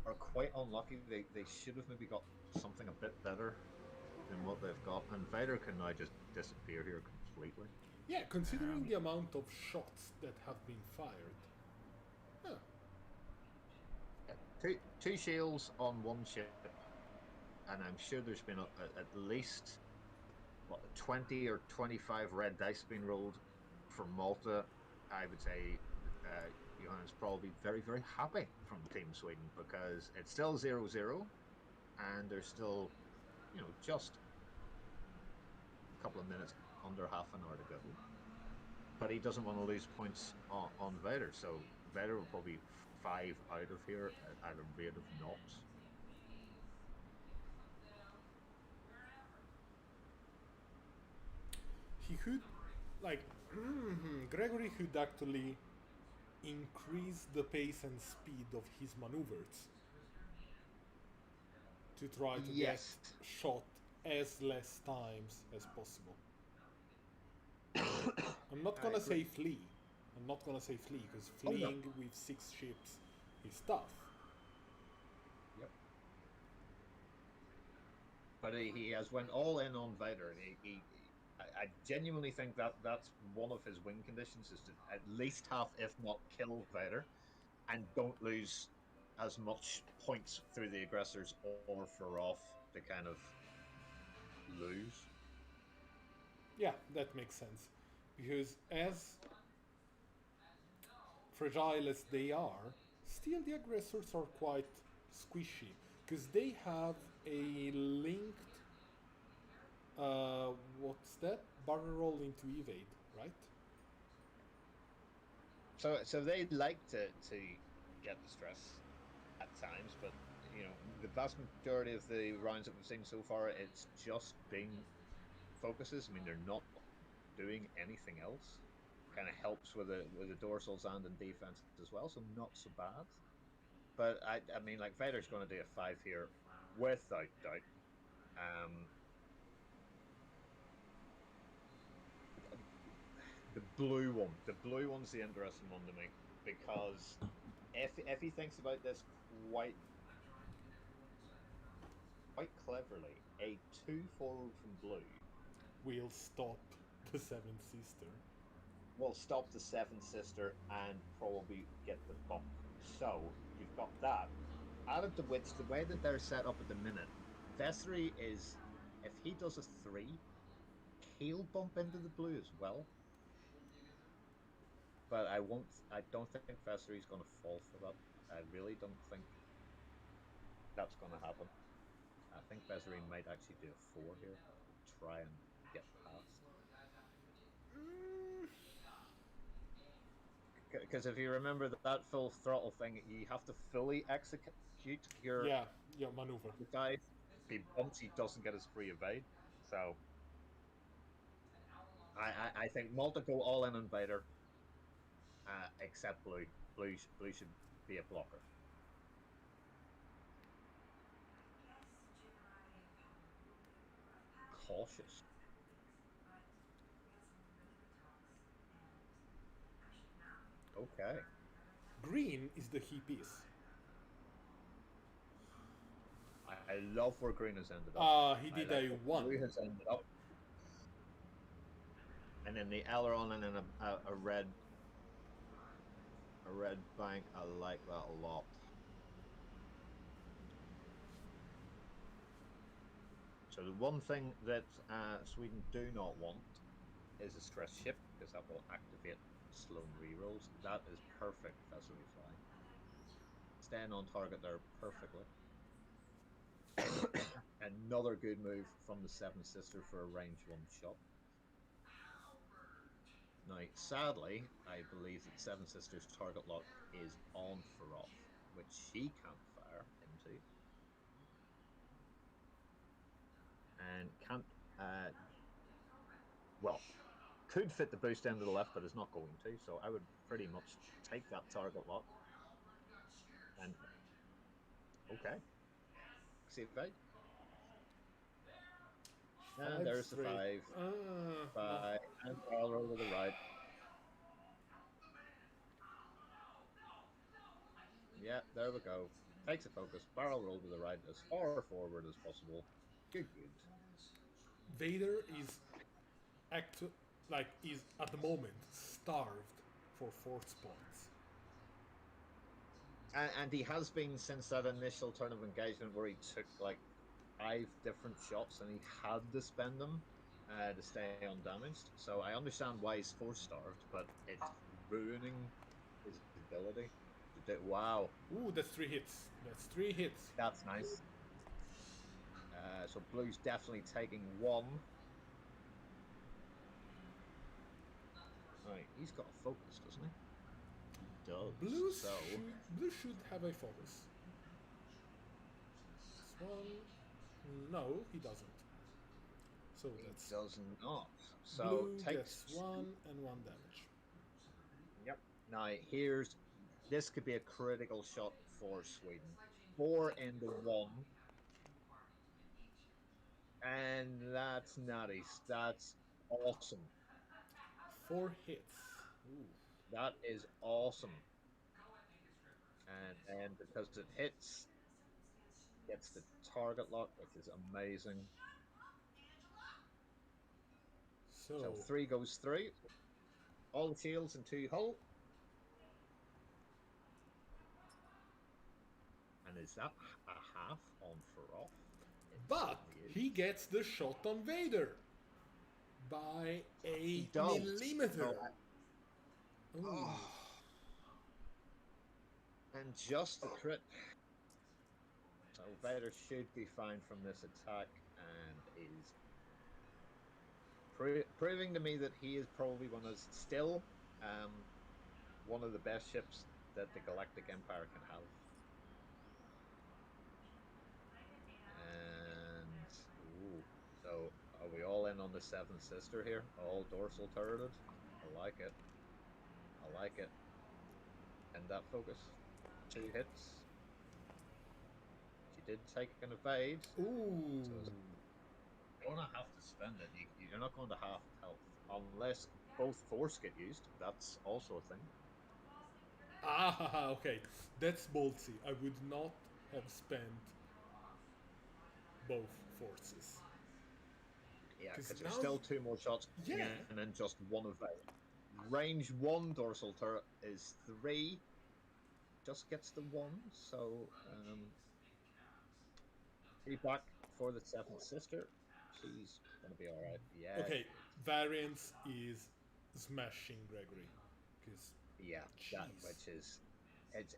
are quite unlucky. They should have maybe got something a bit better than what they've got. And Vader can now just disappear here completely. Yeah, considering the amount of shots that have been fired. Huh. Yeah, two shields on 1 ship. And I'm sure there's been at least 20 or 25 red dice being rolled for Malta. I would say Johan's probably very, very happy from Team Sweden, because it's still 0-0 and there's still, just a couple of minutes, under half an hour to go. But he doesn't want to lose points on Vader, so Vader will probably 5 out of here at a rate of knots. He could, Gregory could actually increase the pace and speed of his maneuvers to try to get shot as less times as possible. I'm not gonna say flee. I'm not gonna say flee, because fleeing with 6 ships is tough. Yep. But he has went all in on Vader, and I genuinely think that that's one of his win conditions, is to at least have, if not kill Vader, and don't lose as much points through the aggressors or for off to kind of lose. Yeah, that makes sense. Because as fragile as they are, still the aggressors are quite squishy. Because they have a linked, what's that? Barrel roll into evade, right? So they like to get the stress at times, but the vast majority of the rounds that we've seen so far, it's just been focuses. I mean, they're not doing anything else. Kind of helps with the dorsals and in defense as well, so not so bad. But I mean, like, Vader's going to do a 5 here without doubt. The blue one's the interesting one to me, because if he thinks about this quite cleverly, a 2 forward from blue Will stop the Seventh Sister. will stop the Seventh Sister and probably get the bump. So you've got that. Added to which, the way that they're set up at the minute, Vessery is, if he does a 3, he'll bump into the blue as well. But I won't. I don't think Vessery's going to fall for that. I really don't think that's going to happen. I think Vessery might actually do a 4 here to try and get past. Because if you remember that full throttle thing, you have to fully execute your maneuver. The guy, if he bumps, he doesn't get his free evade. So I think Malta go all in on Vader, except Blue. Blue should be a blocker. Cautious. Okay. Green is the key piece. I love where green has ended up. He did a 1. Blue has ended up. And then the aileron and then a red bank. I like that a lot. So the one thing that Sweden do not want is a stress ship, because that will activate Sloan rerolls. That is perfect Vessery flying. Staying on target there perfectly. Another good move from the Seven Sister for a range 1 shot. Now, sadly, I believe that Seven Sisters' target lock is on for off, which she can't fire into. And can't, well, could fit the boost end to the left, but is not going to. So I would pretty much take that target lock. And okay, see it. And there's the 5. 5 and barrel roll to the right. Yeah, there we go. Takes a focus, barrel roll to the right as far forward as possible. Good. Vader is is at the moment starved for 4 spots. And he has been since that initial turn of engagement where he took like 5 different shots and he had to spend them to stay undamaged. So I understand why he's 4 starved, but it's ruining his ability to do. Wow. Ooh, that's 3 hits. That's 3 hits. That's nice. So Blue's definitely taking 1. Right, he's got a focus, doesn't he? He does. Blue should have a focus. This one. No, he doesn't. So that's. He does not. So Blue takes gets 1 and 1 damage. Yep. Now this could be a critical shot for Sweden. 4 into 1. And that's nutty. That's awesome. 4 hits. Ooh. That is awesome. And because it hits, gets the target lock, which is amazing. So 3 goes through. All the shields and 2 hull. And is that a half on for off? But he gets the shot on Vader by a millimeter. Oh. And just the crit. So Vader should be fine from this attack and is proving to me that he is probably still one of the best ships that the Galactic Empire can have. And so are we all in on the Seventh Sister here? All dorsal turreted? I like it. And that focus. 2 hits. She did take an evade. Ooh. So you're going to have to spend it. You're not going to half health. Unless both force get used. That's also a thing. Okay. That's ballsy. I would not have spent both forces. Yeah, because there's still 2 more shots. Yeah. And then just 1 evade. Range 1 dorsal turret is 3. Just gets the 1. So, feedback for the Seventh Sister. She's going to be alright. Yeah. Okay, variance is smashing Gregory. Because, Yeah, that jeez. which is,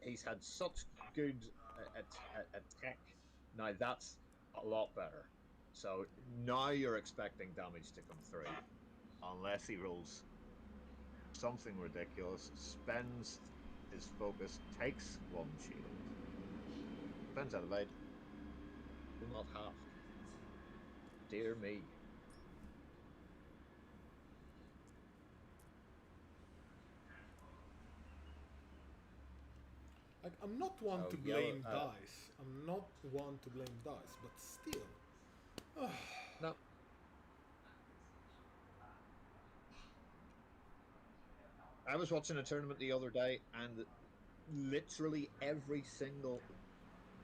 he's had such good attack. Now that's a lot better. So now you're expecting damage to come through, unless he rolls something ridiculous, spends his focus, takes one shield. Depends on the evade. Will not half. Dear me. Like, I'm not one Oh, to yellow. blame dice. I'm not one to blame dice, but still. No. I was watching a tournament the other day, and literally every single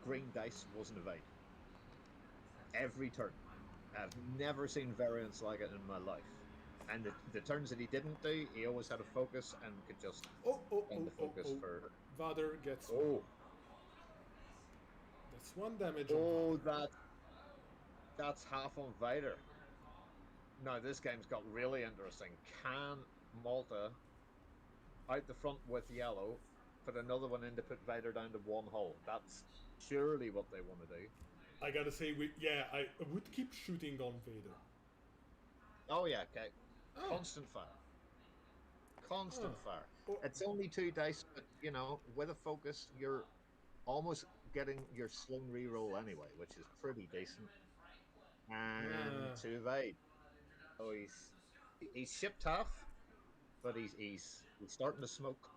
green dice was an evade. Every turn. I've never seen variants like it in my life. And the turns that he didn't do, he always had a focus and could just end the focus for. Vader gets one. Oh, That's one damage on oh, Vader. that's half on Vader. Now this game's got really interesting. Can Malta out the front with yellow put another one in to put Vader down to one hole? That's surely what they want to do. I gotta say, I would keep shooting on Vader. Oh yeah, okay. Oh. Constant fire. Constant fire. Oh. It's only 2 dice, but with a focus, you're almost getting your sling reroll anyway, which is pretty decent. And to evade. Oh, he's shipped half, but he's starting to smoke.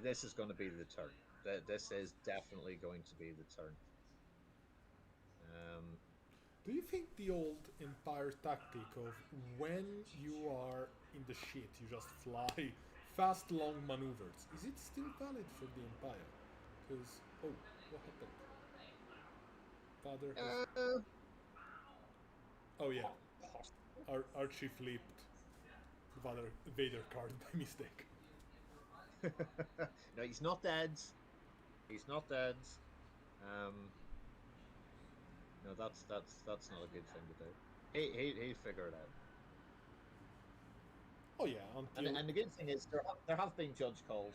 This is going to be the turn. This is definitely going to be the turn. Do you think the old Empire tactic of when you are in the shit, you just fly fast, long maneuvers, is it still valid for the Empire? Because, oh, what happened? Father has. Oh, yeah. Archie flipped Vader card by mistake. No, he's not dead. He's not dead. No, that's not a good thing to do. He figure it out. Oh yeah, until And the good thing is there have been judge calls,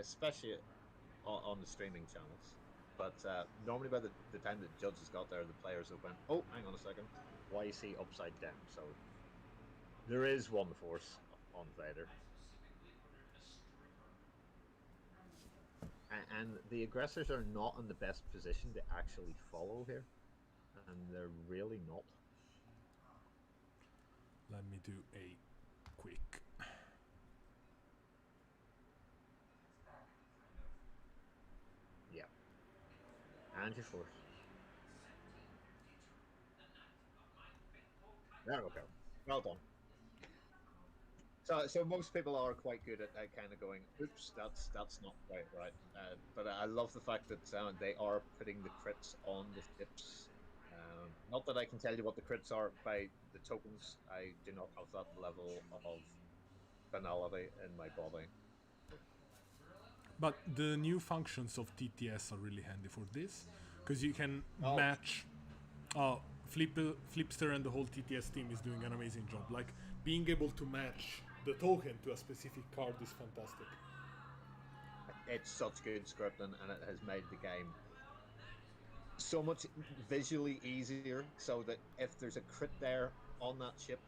especially on the streaming channels. But normally by the time the judges got there, the players have went, oh, hang on a second, why is he upside down? So there is one force on Vader. And the aggressors are not in the best position to actually follow here. And they're really not. let me do a quick. Yeah. And your force. There we go. Well done. So most people are quite good at kind of going, oops, that's not quite right. But I love the fact that they are putting the crits on the ships. Not that I can tell you what the crits are by the tokens. I do not have that level of banality in my body. But the new functions of TTS are really handy for this, because you can Oh, match. Flipster and the whole TTS team is doing an amazing job. Like, being able to match the token to a specific card is fantastic. it's such good scripting, and it has made the game so much visually easier. So that if there's a crit there on that ship,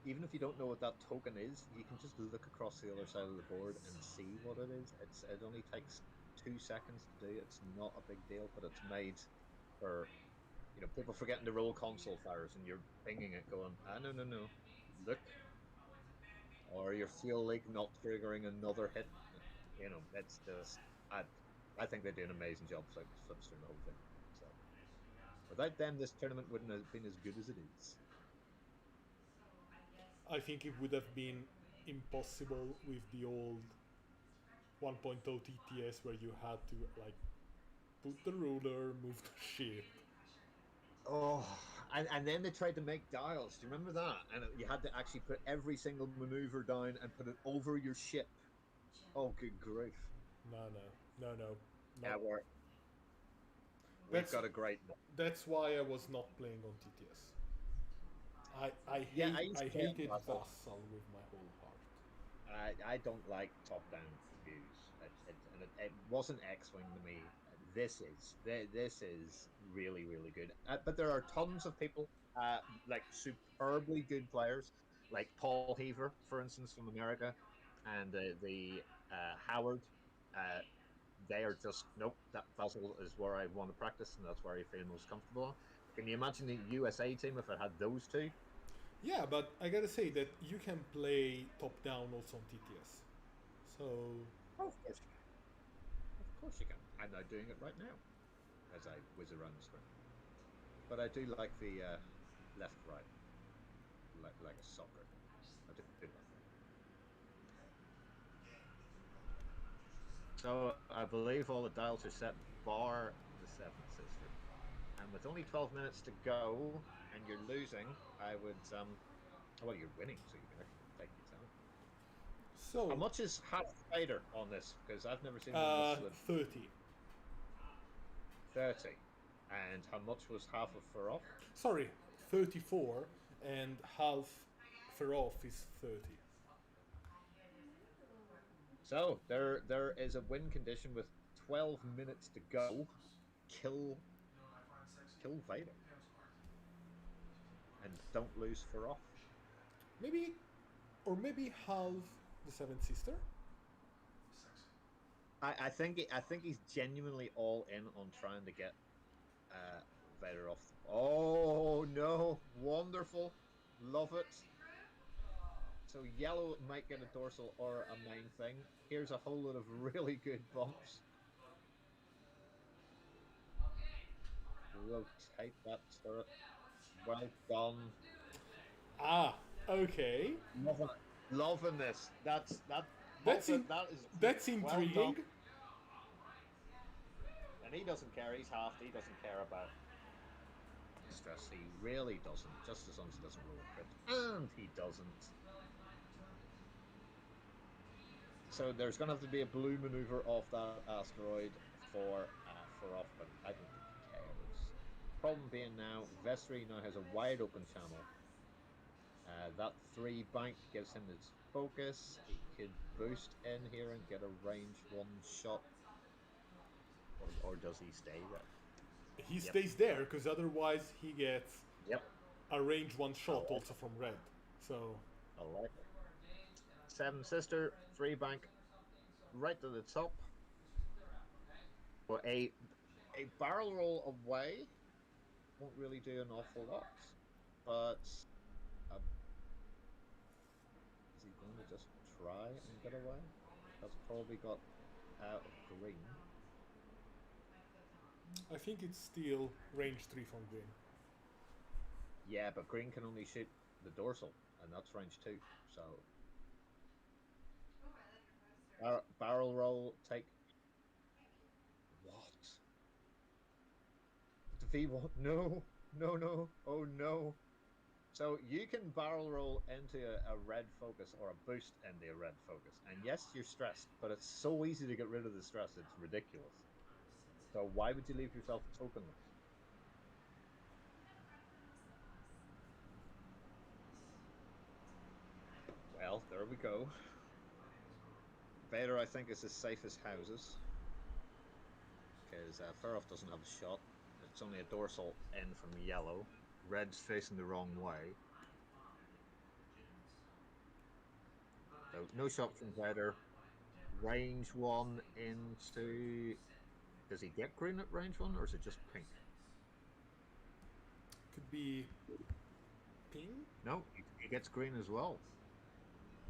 even if you don't know what that token is, you can just look across the other side of the board and see what it is. It only takes 2 seconds to do. It's not a big deal, but it's made for people forgetting to roll console fires, and you're pinging it, going, no, look, or your fuel leak not triggering another hit. It's just I think they do an amazing job, Flipster and the whole thing. So without them, this tournament wouldn't have been as good as it is. I think it would have been impossible with the old 1.0 TTS where you had to like put the ruler, move the ship. Oh, And then they tried to make dials. Do you remember that? And you had to actually put every single maneuver down and put it over your ship. Oh, good grief! No. Yeah, Not. we've That's got a great. that's why I was not playing on TTS. Yeah, I used I to play on hated Vassal. Vassal with my whole heart. I don't like top-down views. It wasn't X-wing to me. This is really really good. But there are tons of people like superbly good players, like Paul Heaver, for instance, from America, and the Howard. Uh, they are just nope. That Basel is where I want to practice, and that's where I feel most comfortable. Can you imagine the USA team if it had those two? Yeah, but I gotta say that you can play top down also on TTS. So Oh, of course you can. Of course you can. I'm now doing it right now as I whiz around the screen. But I do like the left right, like a soccer. I do like that. So I believe all the dials are set, bar the Seven Sister. And with only 12 minutes to go, and you're losing, I would well, you're winning, so you can actually take your time. How so much is half fighter on this? Because I've never seen one listed 30. 30. And how much was half of Ferof? Sorry, 34, and half for off is 30. So there is a win condition with 12 minutes to go. Kill Vader. And don't lose Ferof. Maybe, or maybe half the Seventh Sister. I think he's genuinely all in on trying to get uh, Vader off. Oh no! Wonderful, love it. So yellow might get a dorsal or a main thing. Here's a whole lot of really good bumps. Rotate that turret. Well done. Ah, okay. Loving this. That That's Malta. in, That is that's well done. intriguing. And he doesn't care. He's halved. He doesn't care about stress. He really doesn't. Just as long as he doesn't roll a crit, and he doesn't. So there's going to have to be a blue maneuver off that asteroid for off, but I don't think he cares. Problem being now, Vesri now has a wide open channel. That 3 bank gives him his focus. He could boost in here and get a range 1 shot, or does he stay there? He Yep. stays there because otherwise he gets Yep. a range one I shot like also it. from red. So I like it. Seven Sister, 3 bank, right to the top. But a barrel roll away won't really do an awful lot. But is he going to just try and get away? That's probably got out of green. I think it's still range 3 from green. Yeah, but green can only shoot the dorsal, and that's range 2. So barrel roll, take what? The V1? No, no, oh no. So you can barrel roll into a red focus or a boost into a red focus. And yes, you're stressed, but it's so easy to get rid of the stress, it's ridiculous. So why would you leave yourself tokenless? Well, there we go. Vader, I think, is as safe as houses. Because Ferof doesn't have a shot. It's only a dorsal in from yellow. Red's facing the wrong way. So no shot from Vader. Range 1 into... Does he get green at range 1, or is it just pink? Could be pink? No, he gets green as well.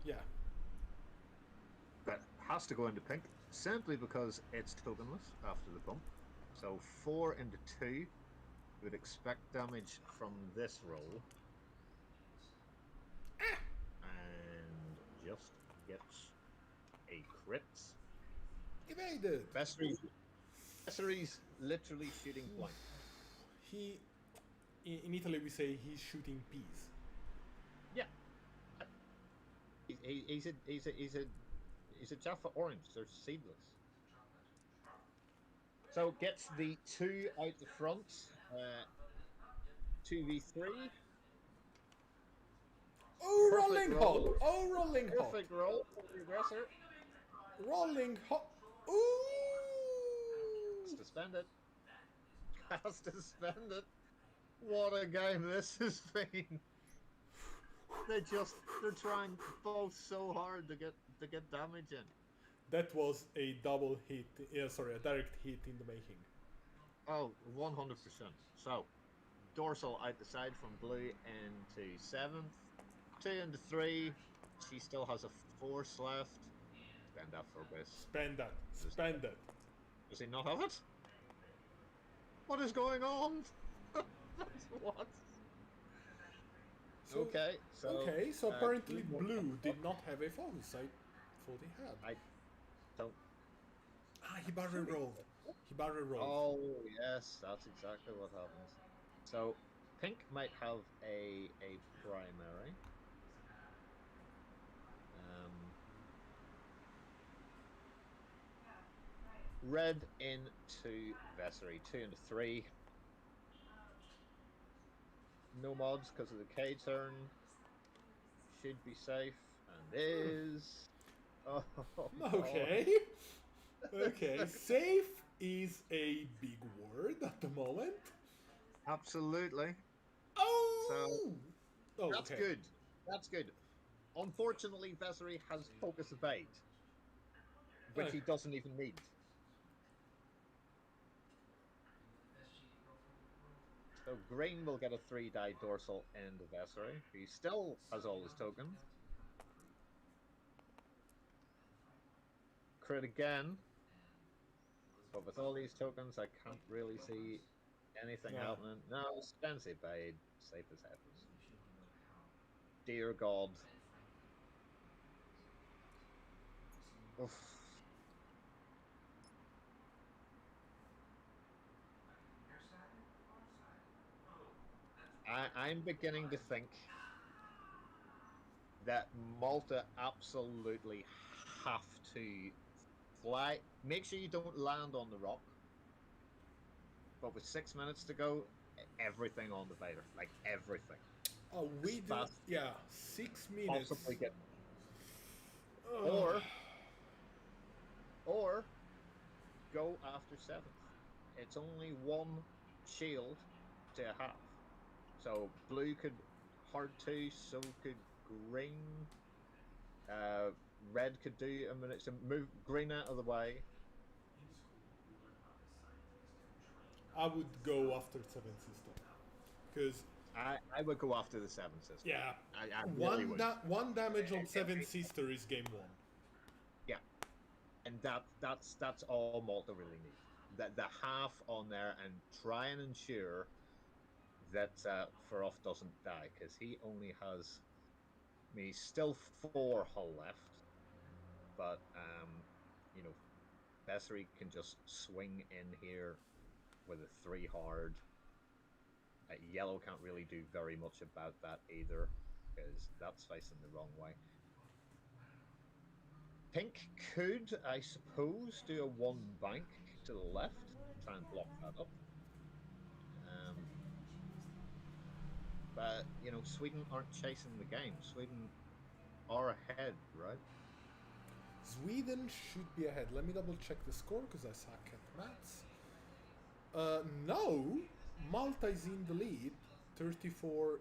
Yeah. But has to go into pink, simply because it's tokenless after the bump. So 4 into 2. Would expect damage from this roll. And just gets a crit. Evaded! Vessery's literally shooting blank. He in Italy we say he's shooting peas. Yeah. He's a Jaffa orange. They're seedless. So gets the 2 out the front. 2v3. Oh, Perfect rolling roll. hot! Oh, rolling hot! Perfect roll for the aggressor. Rolling hot! Ooh! Has to spend it. Has to spend it. What a game this has been. They're trying both so hard to get damage in. That was a double hit. Sorry, a direct hit in the making. Oh, 100%. So, dorsal out the side from blue into 7th. 2 into 3. She still has a force left. Spend that for this. Spend that. Spend it. Does he not have it? What is going on? What? So, okay, so apparently blue did not have a focus. I thought he had. I don't. He barrel rolled. He barrel rolled. Oh yes, that's exactly what happens. So pink might have a primary. Red into Vessery, 2 into 3. No mods because of the K turn. Should be safe, and is. Oh, Okay. Okay. Safe is a big word at the moment. Absolutely. Oh! So, that's good. That's good. Unfortunately, Vessery has focus evade, which he doesn't even need. So green will get a 3-die dorsal in the Vessery. He still has all his tokens. Crit again. But with all these tokens, I can't really see anything happening. No, spends evade. Safe as heavens. Dear God. Oof. I'm beginning to think that Malta absolutely have to fly. Make sure you don't land on the rock. But with 6 minutes to go, everything on the Vader. Like everything. Oh, we do. Yeah, 6 minutes. Possibly get. Or go after 7th. It's only 1 shield to a half. So blue could hard 2, so could green. Red could do a minute. So move green out of the way. I would go after 7 system. Because I would go after the 7 system. Yeah. I really would. One damage on 7 sister is game 1. Yeah. And that's all Malta really needs. The half on there and try and ensure that Farof doesn't die, because he only has. I mean, he's still 4 hull left, but you know, Vessery can just swing in here with a 3 hard. Yellow can't really do very much about that either, because that's facing the wrong way. Pink could, I suppose, do a 1 bank to the left, try and block that up. But, you know, Sweden aren't chasing the game. Sweden are ahead, right? Sweden should be ahead. Let me double check the score because I suck at maths. No, Malta is in the lead, 34-30.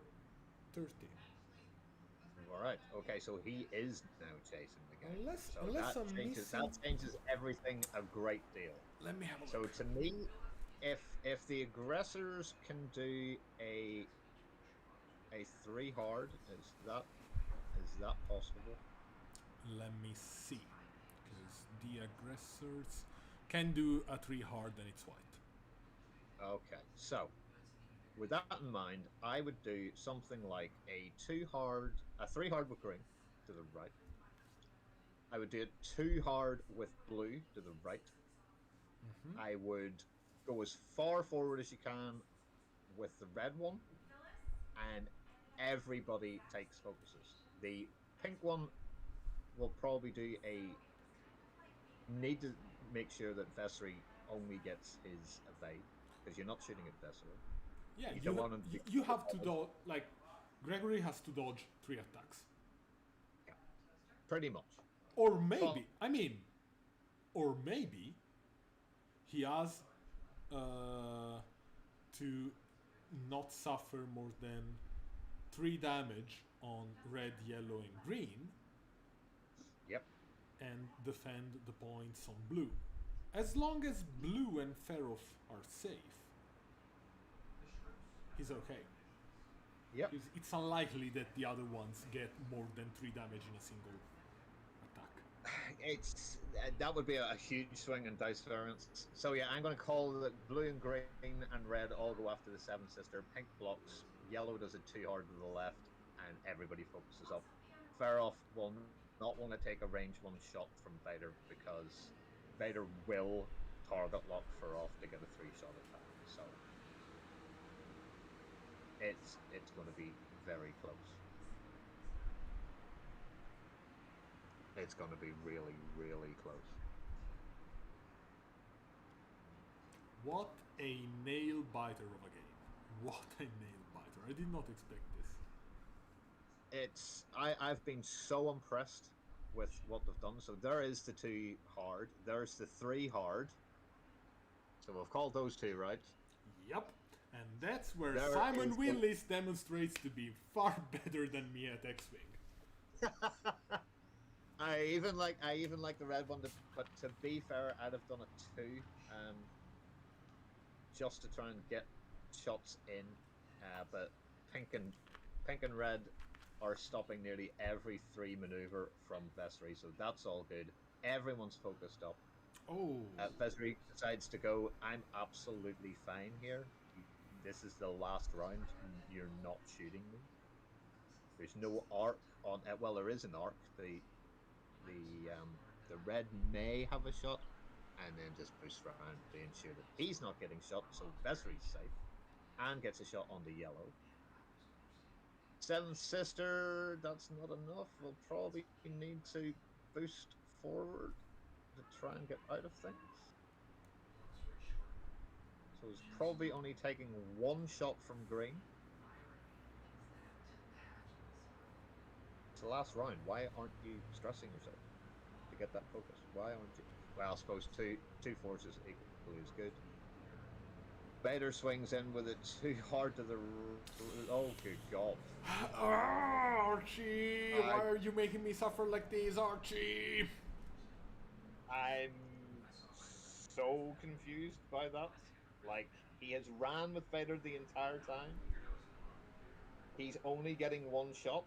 All right. Okay, so he is now chasing the game. Unless that I'm missing... that changes everything a great deal. Let me have a look. look. So to me, if the aggressors can do a 3 hard, is that possible? Let me see, because the aggressors can do a 3 hard and it's white. Okay, so with that in mind, I would do something like a 3 hard with green to the right. I would do it 2 hard with blue to the right. I would go as far forward as you can with the red one, and everybody takes focuses. The pink one will probably do a need to make sure that Vessery only gets his evade because you're not shooting at Vessery. Yeah, You don't want him to you have to dodge. Like Gregory has to dodge 3 attacks, Yeah, pretty much. or maybe or maybe he has to not suffer more than 3 damage on red, yellow, and green, Yep. and defend the points on blue. As long as blue and Ferof are safe, he's okay. Yep. Because it's unlikely that the other ones get more than 3 damage in a single attack. It's that would be a huge swing in dice variance. So yeah, I'm going to call that blue and green and red all go after the Seven Sister. Pink blocks. Yellow does it too hard to the left, and everybody focuses up. Ferof will not want to take a range 1 shot from Vader because Vader will target lock Ferof to get a 3-shot attack. So it's going to be very close. It's going to be really, really close. What a nail biter of a game. What a nail biter. I did not expect this. I've been so impressed with what they've done. So there is the 2 hard. There's the 3 hard. So we've called those 2, right? Yep. And that's where There Simon is the- Willis demonstrates to be far better than me at X-Wing. I even like the red one, but to be fair, I'd have done a 2, just to try and get shots in. But pink and red are stopping nearly every 3 maneuver from Vessery, so that's all good. Everyone's focused up. Oh. Vessery decides to go. I'm absolutely fine here. This is the last round. You're not shooting me. There's no arc on. Well, there is an arc. The red may have a shot, and then just push around being shooted. He's not getting shot, so Vessery's safe, and gets a shot on the yellow. Seventh Sister, that's not enough. We'll probably need to boost forward to try and get out of things. So he's probably only taking 1 shot from green. It's the last round. Why aren't you stressing yourself to get that focus? Why aren't you? Well, I suppose two forces equally is good. Vader swings in with it too hard to the. Oh, good God. Archie! Why are you making me suffer like this, Archie? I'm so confused by that. Like, he has ran with Vader the entire time. He's only getting 1 shot.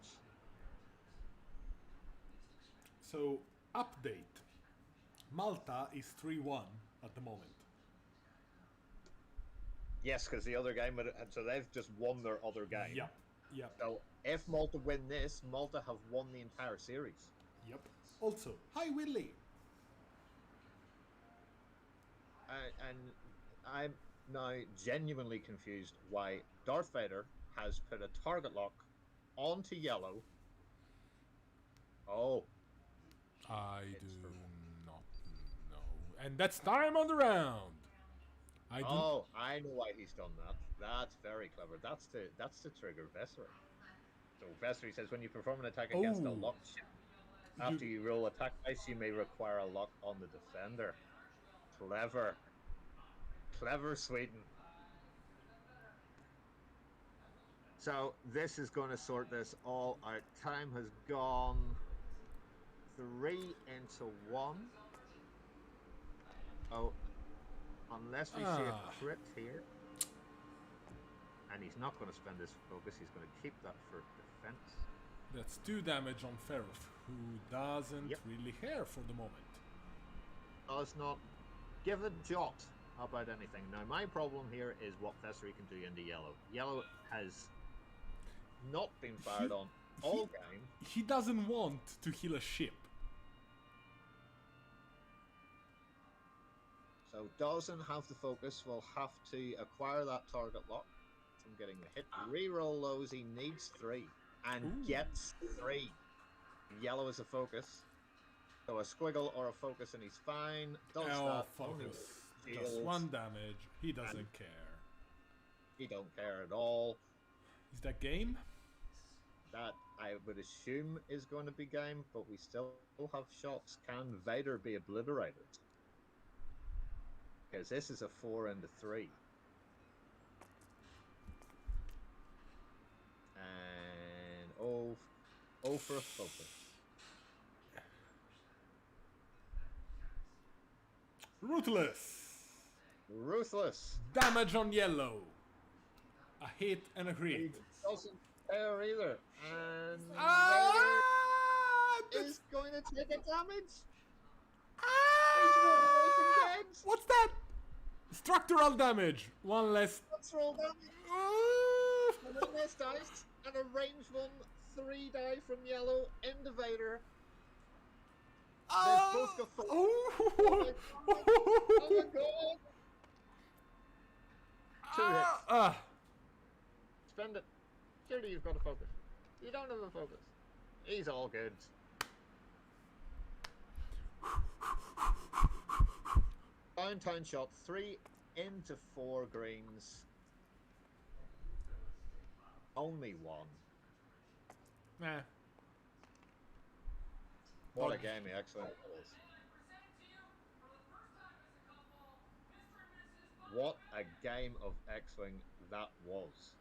So, update. Malta is 3-1 at the moment. Yes, because the other game, so they've just won their other game. Yep, yep, So if Malta win this, Malta have won the entire series. yep. Also, hi Willie! And I'm now genuinely confused why Darth Vader has put a target lock onto yellow. Oh. I do not know. And that's time on the round! I know why he's done that. That's very clever. That's to trigger Vessery. So Vessery says when you perform an attack against a locked ship, after you roll attack dice, you may require a lock on the defender. Clever. Clever Sweden. So this is going to sort this all out. Time has gone 3 into 1. Oh, unless we see a crit here. And he's not going to spend his focus. He's going to keep that for defense. That's 2 damage on Ferof, who doesn't really care for the moment. Does not give a jot about anything. Now, my problem here is what Vessery can do into yellow. Yellow has not been fired on all game. He doesn't want to heal a ship. So doesn't have the focus. Will have to acquire that target lock to from getting the hit. Reroll those. He needs 3 and Ooh. gets 3. Yellow is a focus. So a squiggle or a focus and he's fine. Does that. Only Focus. Just shields. 1 damage. He doesn't care. He don't care at all. Is that game? That I would assume is going to be game, but we still have shots. Can Vader be obliterated? Because this is a 4 and a 3. And oh for a focus. Ruthless. Damage on yellow. A hit and a He crit. doesn't care either. And Ah! Vader is going to take a damage. Ah! He's running away from dead. What's that? Structural damage. 1 less. Let's roll damage. Ah! And one less dice. And a range 1, 3 die from yellow. End of Vader. They've both got focus. Oh my god. 2 hits. Spend it. Surely you've got a focus. You don't have a focus. He's all good. Downtown shot. 3 into 4 greens. Only 1. Nah. What a game he actually was. What a game of X-Wing that was.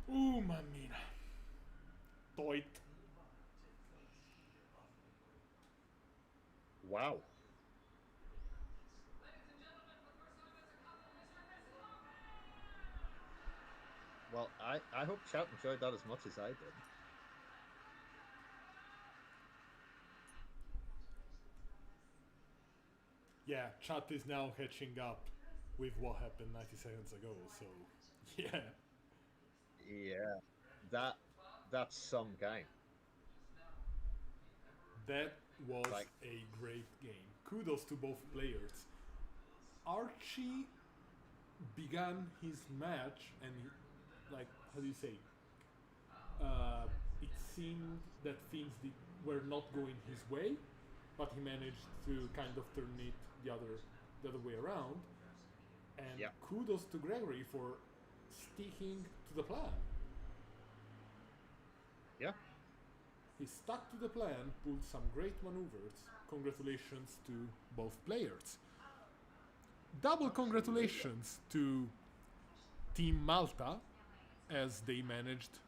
Ooh, mamina. Toit. Wow. Well, I hope chat enjoyed that as much as I did. Yeah, chat is now catching up with what happened 90 seconds ago, so yeah. Yeah. That's some game. That was Like- a great game. Kudos to both players. Archie began his match and like, how do you say? It seemed that things were not going his way, but he managed to kind of turn it the other way around. And Yep. kudos to Gregory for sticking to the plan. Yeah. He stuck to the plan, pulled some great maneuvers. Congratulations to both players. Double congratulations to Team Malta, as they managed